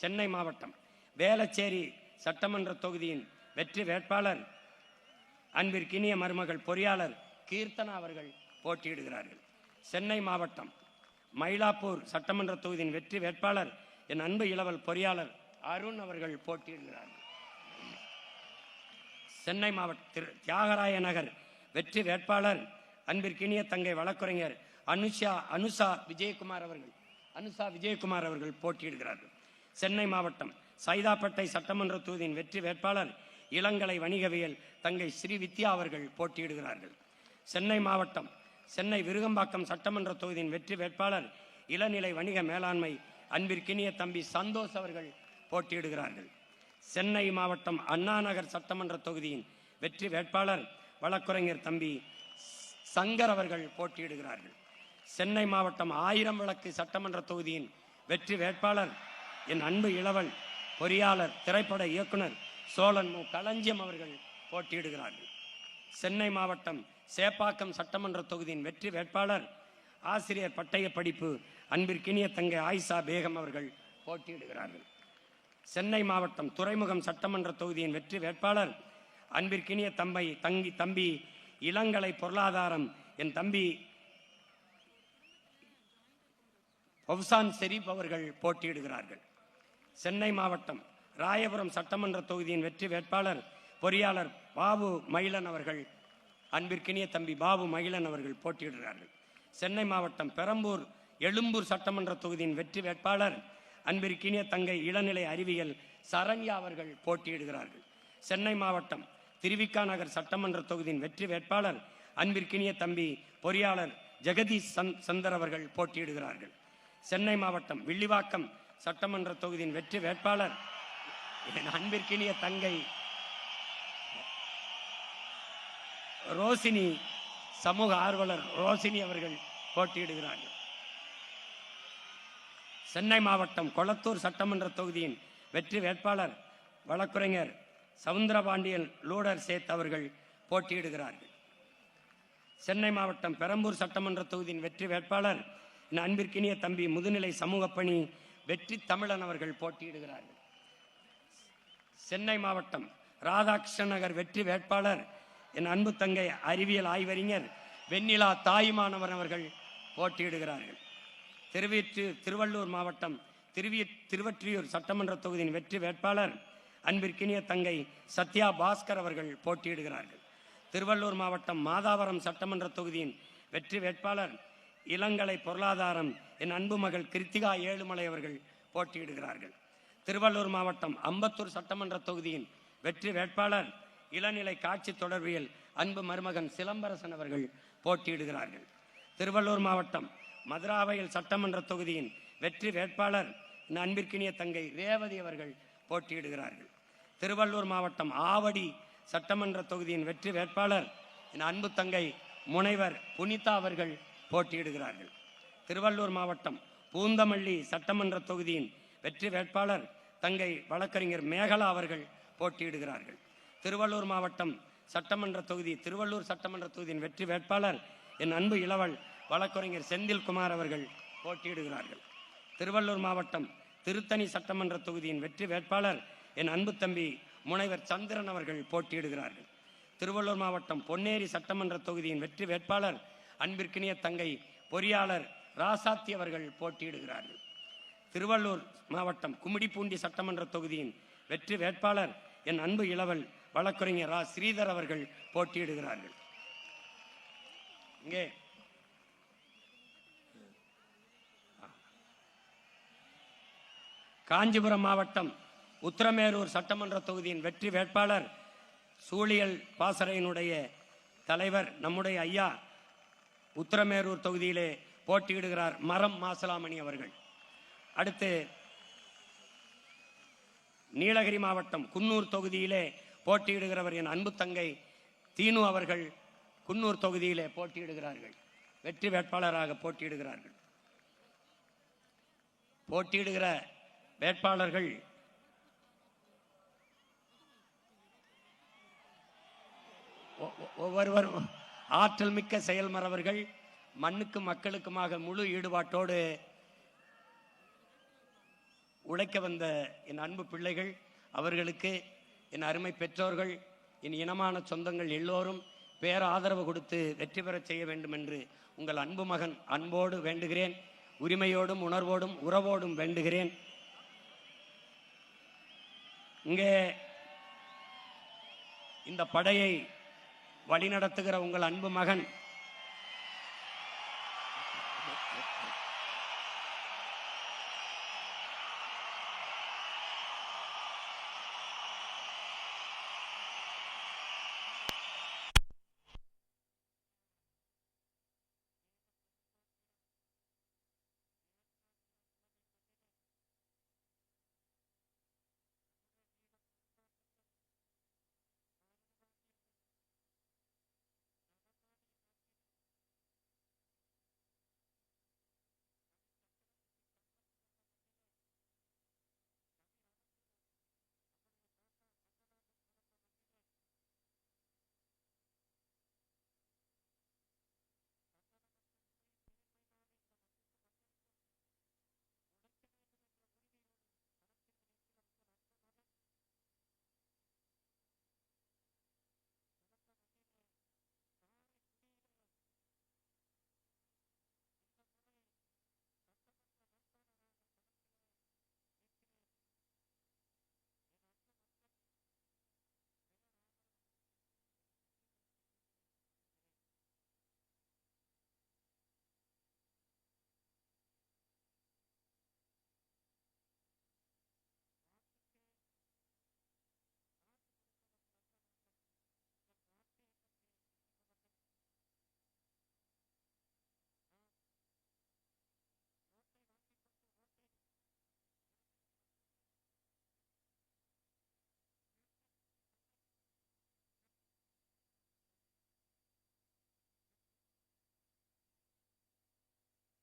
சென்னை மாவட்டம் வேளச்சேரி சட்டமன்ற தொகுதியின் வெற்றி வேட்பாளர் அன்பிற்கினிய மருமகள் பொறியாளர் கீர்த்தனா அவர்கள் போட்டியிடுகிறார்கள். சென்னை மாவட்டம் மயிலாப்பூர் சட்டமன்ற தொகுதியின் வெற்றி வேட்பாளர் என் அன்பு இளவல் பொறியாளர் அருண் அவர்கள் போட்டியிடுகிறார்கள். சென்னை மாவட்ட தியாகராய நகர் வெற்றி வேட்பாளர் அன்பிற்கினிய தங்கை வழக்குரைஞர் அனுஷா விஜயகுமார் அவர்கள் போட்டியிடுகிறார்கள். சென்னை மாவட்டம் சைதாப்பேட்டை சட்டமன்ற தொகுதியின் வெற்றி வேட்பாளர் இளங்கலை வணிகவியல் தங்கை ஸ்ரீ வித்யா அவர்கள் போட்டியிடுகிறார்கள். சென்னை மாவட்டம் சென்னை விருகம்பாக்கம் சட்டமன்ற தொகுதியின் வெற்றி வேட்பாளர் இளநிலை வணிக மேலாண்மை அன்பிற்கினிய தம்பி சந்தோஷ் அவர்கள் போட்டியிடுகிறார்கள். சென்னை மாவட்டம் அண்ணாநகர் சட்டமன்ற தொகுதியின் வெற்றி வேட்பாளர் வழக்குரைஞர் தம்பி சங்கர் அவர்கள் போட்டியிடுகிறார்கள். சென்னை மாவட்டம் ஆயிரம் விளக்கு சட்டமன்ற தொகுதியின் வெற்றி வேட்பாளர் என் அன்பு இளவல் பொறியாளர் திரைப்பட இயக்குனர் சோழன் மு களஞ்சியம் அவர்கள் போட்டியிடுகிறார்கள். சென்னை மாவட்டம் சேப்பாக்கம் சட்டமன்ற தொகுதியின் வெற்றி வேட்பாளர் ஆசிரியர் பட்டய படிப்பு அன்பிற்கினிய தங்கை ஆயிஷா பேகம் அவர்கள் போட்டியிடுகிறார்கள். சென்னை மாவட்டம் துறைமுகம் சட்டமன்ற தொகுதியின் வெற்றி வேட்பாளர் அன்பிற்கினிய தம்பி இளங்கலை பொருளாதாரம் என் தம்பி பவுசான் ஷெரீப் அவர்கள் போட்டியிடுகிறார்கள். சென்னை மாவட்டம் ராயபுரம் சட்டமன்ற தொகுதியின் வெற்றி வேட்பாளர் பொறியாளர் பாபு மயிலன் அவர்கள் அன்பிற்கினிய தம்பி பாபு மகிழன் அவர்கள் போட்டியிடுகிறார்கள். சென்னை மாவட்டம் பெரம்பூர் எழும்பூர் சட்டமன்ற தொகுதியின் வெற்றி வேட்பாளர் அன்பிற்கினிய தங்கை இளநிலை அறிவியல் சரண்யா அவர்கள் போட்டியிடுகிறார்கள். சென்னை மாவட்டம் திருவிக்கா நகர் சட்டமன்ற தொகுதியின் வெற்றி வேட்பாளர் அன்பிற்கினிய தம்பி பொறியாளர் ஜெகதீஷ் சந்தர் அவர்கள் போட்டியிடுகிறார்கள். சென்னை மாவட்டம் வில்லிவாக்கம் சட்டமன்ற தொகுதியின் வெற்றி வேட்பாளர் அன்பிற்கினிய தங்கை ரோசினி சமூக ஆர்வலர் ரோசினி அவர்கள் போட்டியிடுகிறார்கள். சென்னை மாவட்டம் கொளத்தூர் சட்டமன்ற தொகுதியின் வெற்றி வேட்பாளர் வழக்குரைஞர் சவுந்தரபாண்டியன் லூடர் சேத் அவர்கள் போட்டியிடுகிறார்கள். சென்னை மாவட்டம் பெரம்பூர் சட்டமன்ற தொகுதியின் வெற்றி வேட்பாளர் என் அன்பிற்கினிய தம்பி முதுநிலை சமூக பணி வெற்றி தமிழன் அவர்கள் போட்டியிடுகிறார்கள். சென்னை மாவட்டம் ராதாகிருஷ்ணன் நகர் வெற்றி வேட்பாளர் என் அன்பு தங்கை அறிவியல் ஆய்வறிஞர் வெண்ணிலா தாயுமானவர் அவர்கள் போட்டியிடுகிறார்கள். திருவள்ளூர் மாவட்டம் திருவற்றியூர் சட்டமன்ற தொகுதியின் வெற்றி வேட்பாளர் அன்பிற்கினிய தங்கை சத்யா பாஸ்கர் அவர்கள் போட்டியிடுகிறார்கள். திருவள்ளூர் மாவட்டம் மாதாவரம் சட்டமன்ற தொகுதியின் வெற்றி வேட்பாளர் இளங்கலை பொருளாதாரம் என் அன்பு மகள் கிருத்திகா ஏழுமலை அவர்கள் போட்டியிடுகிறார்கள். திருவள்ளூர் மாவட்டம் அம்பத்தூர் சட்டமன்ற தொகுதியின் வெற்றி வேட்பாளர் இளநிலை காட்சி தொடர்பியல் அன்பு மருமகன் சிலம்பரசன் அவர்கள் போட்டியிடுகிறார்கள். திருவள்ளூர் மாவட்டம் மதுராவயல் சட்டமன்ற தொகுதியின் வெற்றி வேட்பாளர் என் அன்பிற்கினிய தங்கை ரேவதி அவர்கள் போட்டியிடுகிறார்கள். திருவள்ளூர் மாவட்டம் ஆவடி சட்டமன்ற தொகுதியின் வெற்றி வேட்பாளர் என் அன்பு தங்கை முனைவர் புனிதா அவர்கள் போட்டியிடுகிறார்கள். திருவள்ளூர் மாவட்டம் பூந்தமல்லி சட்டமன்ற தொகுதியின் வெற்றி வேட்பாளர் தங்கை வழக்கறிஞர் மேகலா அவர்கள் போட்டியிடுகிறார்கள். திருவள்ளூர் மாவட்டம் திருவள்ளூர் சட்டமன்ற தொகுதியின் வெற்றி வேட்பாளர் என் அன்பு இளவல் வழக்கறிஞர் செந்தில்குமார் அவர்கள் போட்டியிடுகிறார்கள். திருவள்ளூர் மாவட்டம் திருத்தணி சட்டமன்ற தொகுதியின் வெற்றி வேட்பாளர் என் அன்பு தம்பி முனைவர் சந்திரன் அவர்கள் போட்டியிடுகிறார்கள். திருவள்ளூர் மாவட்டம் பொன்னேரி சட்டமன்ற தொகுதியின் வெற்றி வேட்பாளர் அன்பிற்கினிய தங்கை பொறியாளர் ராசாத்தி அவர்கள் போட்டியிடுகிறார்கள். திருவள்ளூர் மாவட்டம் கும்மிடிப்பூண்டி சட்டமன்ற தொகுதியின் வெற்றி வேட்பாளர் என் அன்பு இளவல் வழக்கறிஞர் ரா ஸ்ரீதர் அவர்கள் போட்டியிடுகிறார்கள். இங்கே காஞ்சிபுரம் மாவட்டம் உத்திரமேரூர் சட்டமன்ற தொகுதியின் வெற்றி வேட்பாளர் சூழியல் பாசறையினுடைய தலைவர் நம்முடைய ஐயா உத்திரமேரூர் தொகுதியிலே போட்டியிடுகிறார் மரம் மாசலாமணி அவர்கள். அடுத்து நீலகிரி மாவட்டம் குன்னூர் தொகுதியிலே போட்டியிடுகிறவர் என் அன்பு தங்கை தீனு அவர்கள் குன்னூர் தொகுதியிலே போட்டியிடுகிறார்கள். வெற்றி வேட்பாளராக போட்டியிடுகிறார்கள். போட்டியிடுகிற வேட்பாளர்கள் ஒவ்வொருவரும் ஆற்றல் மிக்க செயல்மறவர்கள், மண்ணுக்கும் மக்களுக்குமாக முழு ஈடுபாட்டோடு உழைக்க வந்த என் அன்பு பிள்ளைகள், அவர்களுக்கு என் அருமை பெற்றோர்கள், என் இனமான சொந்தங்கள் எல்லோரும் பேர ஆதரவு கொடுத்து வெற்றி பெறச் செய்ய வேண்டும் என்று உங்கள் அன்பு மகன் அன்போடு வேண்டுகிறேன். உரிமையோடும் உணர்வோடும் உறவோடும் வேண்டுகிறேன். இங்கே இந்த படையை வழிநடத்துகிற உங்கள் அன்பு மகன்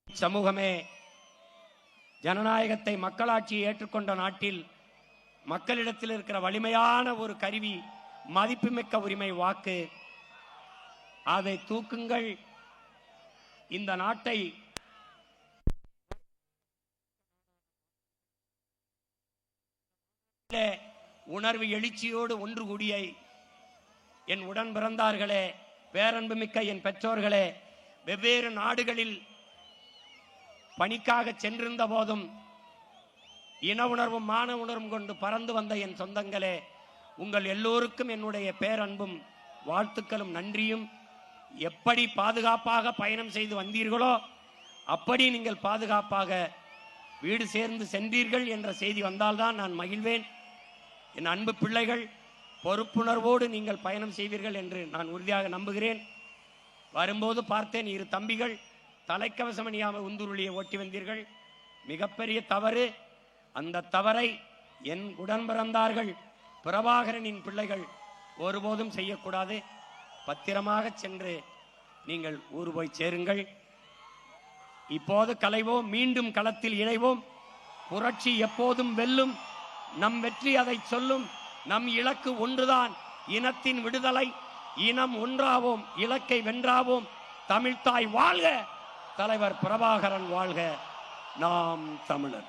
சமூகமே ஜனநாயகத்தை மக்களாட்சியை ஏற்றுக்கொண்ட நாட்டில் மக்களிடத்தில் இருக்கிற வலிமையான ஒரு கருவி மதிப்புமிக்க உரிமை வாக்கு. அதை தூக்குங்கள். இந்த நாட்டை உணர்வு எழுச்சியோடு ஒன்று கூடிய என் உடன் பிறந்தார்களே, பேரன்புமிக்க என் பெற்றோர்களே, வெவ்வேறு நாடுகளில் பணிக்காக சென்றிருந்த போதும் இன உணர்வும் மான உணர்வும் கொண்டு பறந்து வந்த என் சொந்தங்களே, உங்கள் எல்லோருக்கும் என்னுடைய பேரன்பும் வாழ்த்துக்களும் நன்றியும். எப்படி பாதுகாப்பாக பயணம் செய்து வந்தீர்களோ அப்படி நீங்கள் பாதுகாப்பாக வீடு சேர்ந்து சென்றீர்கள் என்ற செய்தி வந்தால்தான் நான் மகிழ்வேன். என் அன்பு பிள்ளைகள், பொறுப்புணர்வோடு நீங்கள் பயணம் செய்வீர்கள் என்று நான் உறுதியாக நம்புகிறேன். வரும்போது பார்த்தேன், 2 தம்பிகள் தலைக்கவசம் அணியாமல் உந்துருளியை ஓட்டி வந்தீர்கள். மிகப்பெரிய தவறு. அந்த தவறை என் உடன் பிறந்தார்கள் பிரபாகரனின் பிள்ளைகள் ஒருபோதும் செய்யக்கூடாது. பத்திரமாக சென்று நீங்கள் ஊர் போய் சேருங்கள். இப்போது கலைவோம், மீண்டும் களத்தில் இணைவோம். புரட்சி எப்போதும் வெல்லும். நம் வெற்றி அதை சொல்லும். நம் இலக்கு ஒன்றுதான், இனத்தின் விடுதலை. இனம் ஒன்றாவோம், இலக்கை வென்றாவோம். தமிழ்தாய் வாழ்க, தலைவர் பிரபாகரன் வாழ்க, நாம் தமிழர்.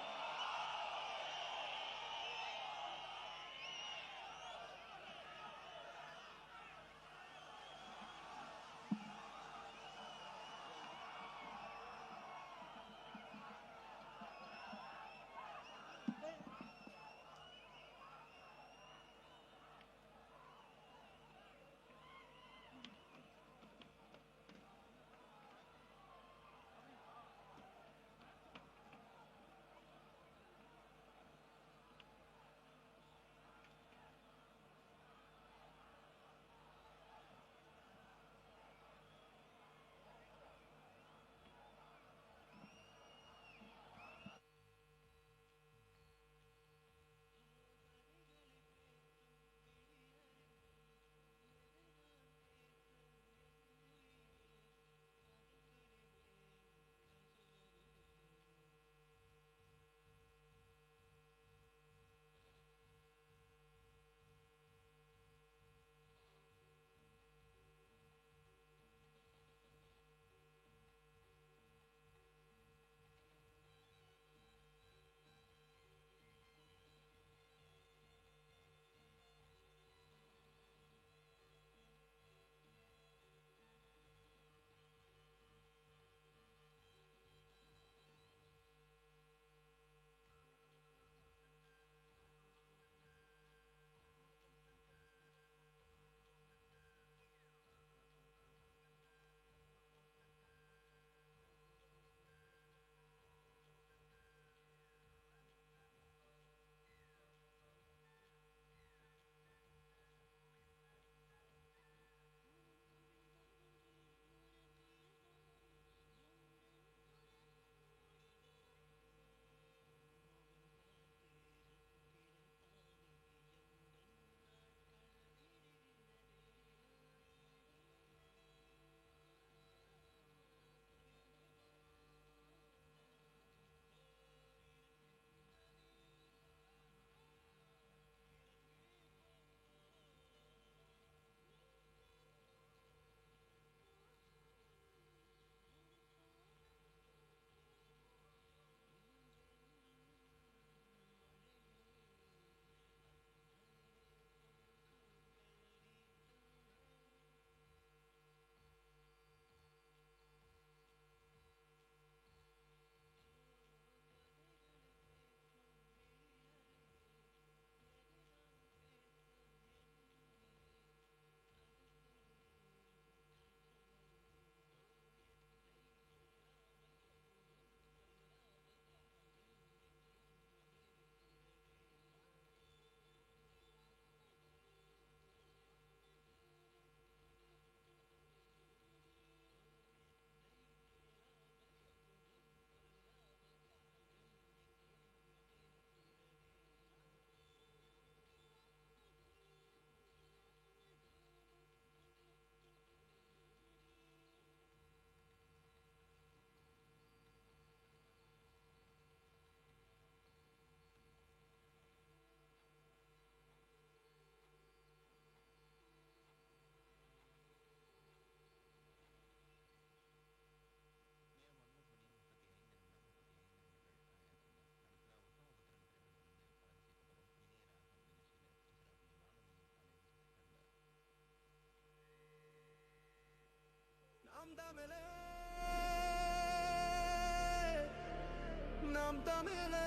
நாம் தமிழே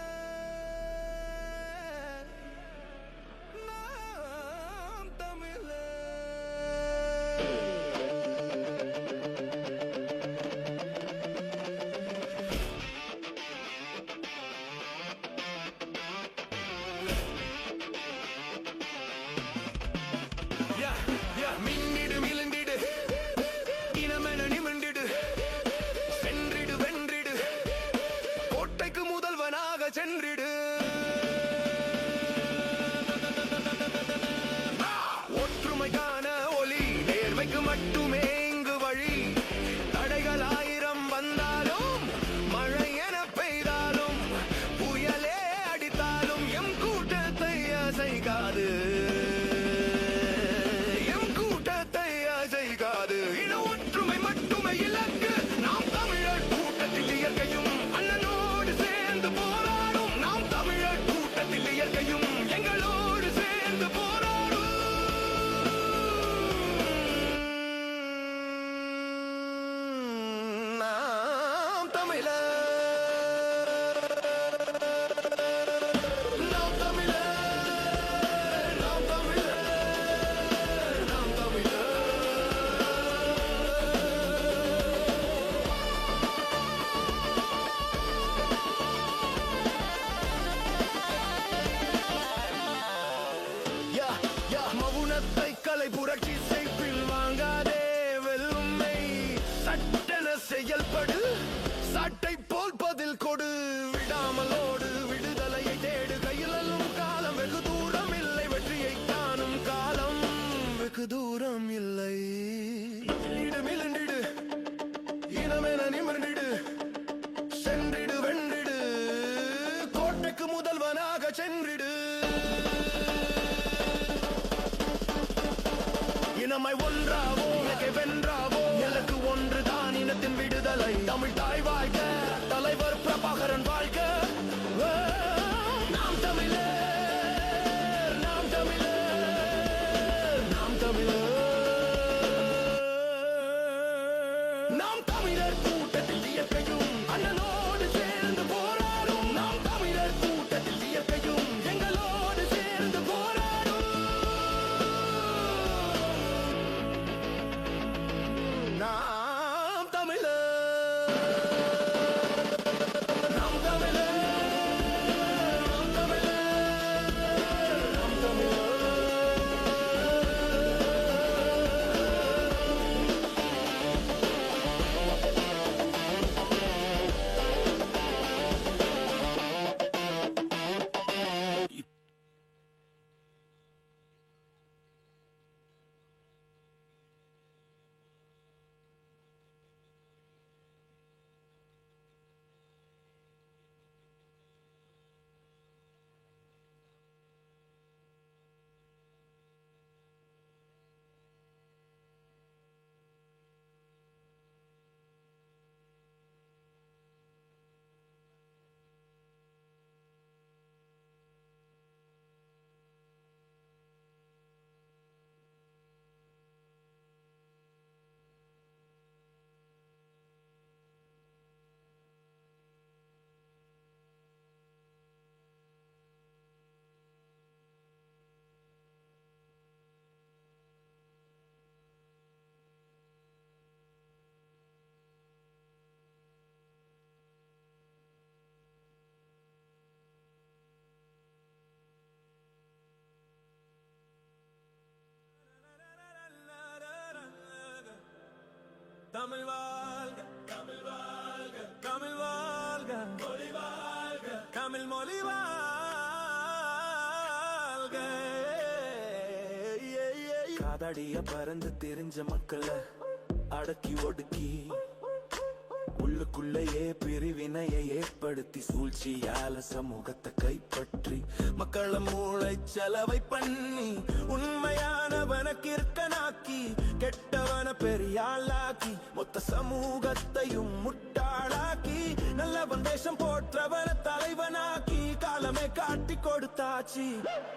நாம் தமிழே மின்னிடு மிளந்திடு இனமென நிமிர்ந்திடு சென்றிடு வென்றிடு கோட்டைக்கு முதல்வனாக சென்றிடு ஒற்றுமைக்கான ஒளி நேர்மைக்கு மட்டுமே இங்கு வழி தடைகள் 1000 வந்தாலும் மழை என பெய்தாலும் புயலே அடித்தாலும் எம் கூட்டத்தை அசைக்காது ஒற்றுமை மட்டுமே இலக்கு நாம் தமிழர் கூட்டத்தில் இயற்கையும் அண்ணனோடு சேர்ந்து போராடும் நாம் தமிழர் கூட்டத்தில் இயற்கையும் எங்களோடு சேர்ந்து போராடும் நாம் தமிழர் நாம் தமிழர் நாம் தமிழர் நாம் தமிழர் மவுனத்தை கலை புரட்சி செய்பில் வாங்காதே வெல்லுமை சட்டென செயல்படு சட்டை போல் பதில் கொடு விடாமலோடு விடுதலையை தேடு கையிலும் காலம் வெகு தூரம் இல்லை வெற்றியை காணும் காலம் வெகு தூரம் இல்லை மிளந்திடு இனமென நிமிர்ந்திடு சென்றிடு வென்றிடு கோட்டைக்கு முதல்வனாக சென்றிடு இனமை ஒன்றாவோ இலக்கை வென்றாவோ இலக்கு ஒன்றுதான் இனத்தின் விடுதலை தமிழ் தாய் வாழ்க தலைவர் பிரபாகரன் வாழ்க நாம் தமிழர் நாம் தமிழர் நாம் தமிழர் நாம் தமிழர் கூட்டத்தில் இயற்கையும் அண்ணனோடு சேர்ந்து போராடும் நாம் தமிழர் கூட்டத்தில் இயற்கையும் எங்களோடு சேர்ந்து போராடும் நாம் தமிழர் நாம் தமிழர் நாம் தமிழர் நாம் தமிழர் தமிழ் வாழ்க தமிழ் வாழ்க தமிழ் வாழ்க மொழி வாழ்க தமிழ் மொழி வாழ்க காதாடிய பறந்து தெரிஞ்ச மக்களை அடக்கி ஒடுக்கி உள்ளுக்குள்ளேயே பிரிவினையை ஏற்படுத்தி சூழ்ச்சியால சமூகத்தை கைப்பற்றி மக்கள மூளை செலவை பண்ணி உண்மையானவன கிறுக்கனாக்கி கெட்டவன பெரியாளாக்கி மொத்த சமூகத்தையும் முட்டாளாக்கி நல்லவன் தேசம் போற்றவன தலைவனாக்கி காலமே காட்டி கொடுத்தாச்சு.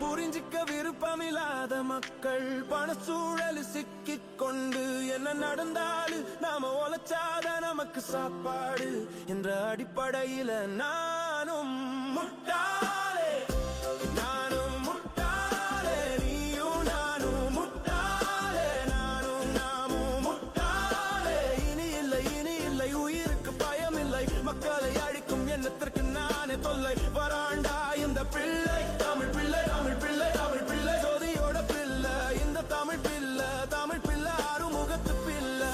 புரிஞ்சிக்க விருப்பமில்லாத மக்கள் பணச்சூழல் சிக்கிக் கொண்டு என்ன நடந்தாலும் நாம உழைச்சாத நமக்கு சாப்பாடு என்ற அடிப்படையில நானும் முட்டாளே, நானும் முட்டாளே, நீயும் நானும் முட்டாளே, நானும் நாமும் முட்டாளே. இனி இல்லை உயிருக்கு பயமில்லை, மக்களை அழிக்கும் எண்ணத்திற்கு நானே தொல்லை. வராண்டா இந்த பிள்ளை, தமிழ் பிள்ளை, தமிழ் பிள்ளை, தமிழ் பிள்ளை, ஜோதியோட பிள்ளை, இந்த தமிழ் பிள்ளை, தமிழ் பிள்ளை, அறுமுகத்து பிள்ளை.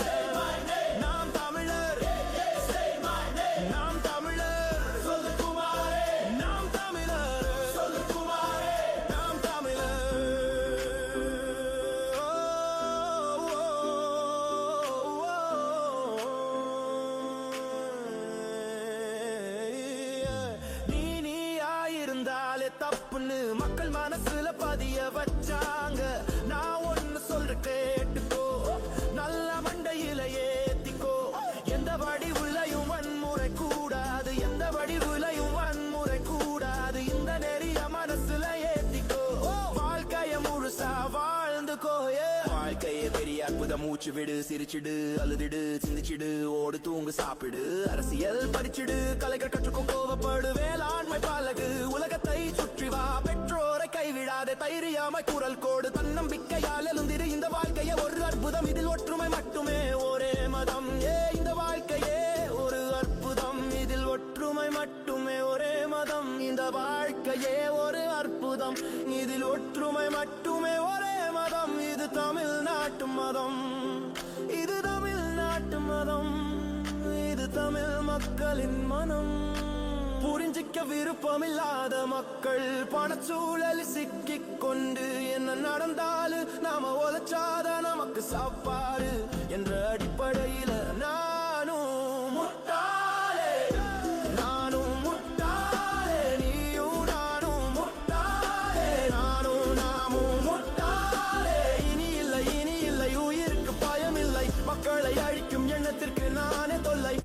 நாம் தமிழர், நாம் தமிழர், சொல்லு குமாரே, நாம் தமிழர், சொல்லு குமாரே, நாம் தமிழர். நீயாயிருந்தாலே தப்புன்னு மக்கள் மனசுல பதிய வச்சாங்க. நான் ஒண்ணு சொல்ற கேட்டுக்கோ, நல்ல மண்டையில ஏத்திக்கோ. எந்த வடிவுலையும் வன்முறை கூடாது, எந்த வடிவுலையும் வன்முறை கூடாது. இந்த நெறிய மனசுல ஏத்திக்கோ, வாழ்க்கைய முழுசா வாழ்ந்துக்கோ. வாழ்க்கைய பெரிய அற்புதம், மூச்சு விடு, சிரிச்சிடு, அழுதிடு, சிந்திச்சிடு, ஓடு, தூங்கு, சாப்பிடு, அரசியல் படிச்சிடு, கலைகள் கற்றுக்கோ, கோவப்படு, வேளாண்மை பழகு, உலகத்தை சுற்றி வா, பெற்றோரை கைவிடாதே, தைரியமாய் குரல் கோடு, தன்னம்பிக்கையால் எழுந்திரு. இந்த வாழ்க்கையே ஒரு அற்புதம், இதில் ஒற்றுமை மட்டுமே ஒரே மதம். இந்த வாழ்க்கையே ஒரு அற்புதம், இதில் ஒற்றுமை மட்டுமே ஒரே மதம். இந்த வாழ்க்கையே ஒரு அற்புதம், இதில் ஒற்றுமை மட்டுமே ஒரே மதம். இது தமிழ்நாட்டு மதம், இது தமிழ்நாட்டு மதம், இது தமிழ் மக்களின் மனம். புரிஞ்சிக்க விருப்பமில்லாத மக்கள் பணச்சூழல் சிக்கிக் கொண்டு என்ன நடந்தாலும் நாம உழைச்சாத நமக்கு சாப்பாடு என்ற அடிப்படையில நானும் முட்டாளே, நானும் முட்டாளே, நீயும் நானும் முட்டாளே, நானும் நாமும் முட்டாளே. இனி இல்லை உயிருக்கு பயமில்லை, மக்களை அழிக்கும் எண்ணத்திற்கு நானே தொல்லை.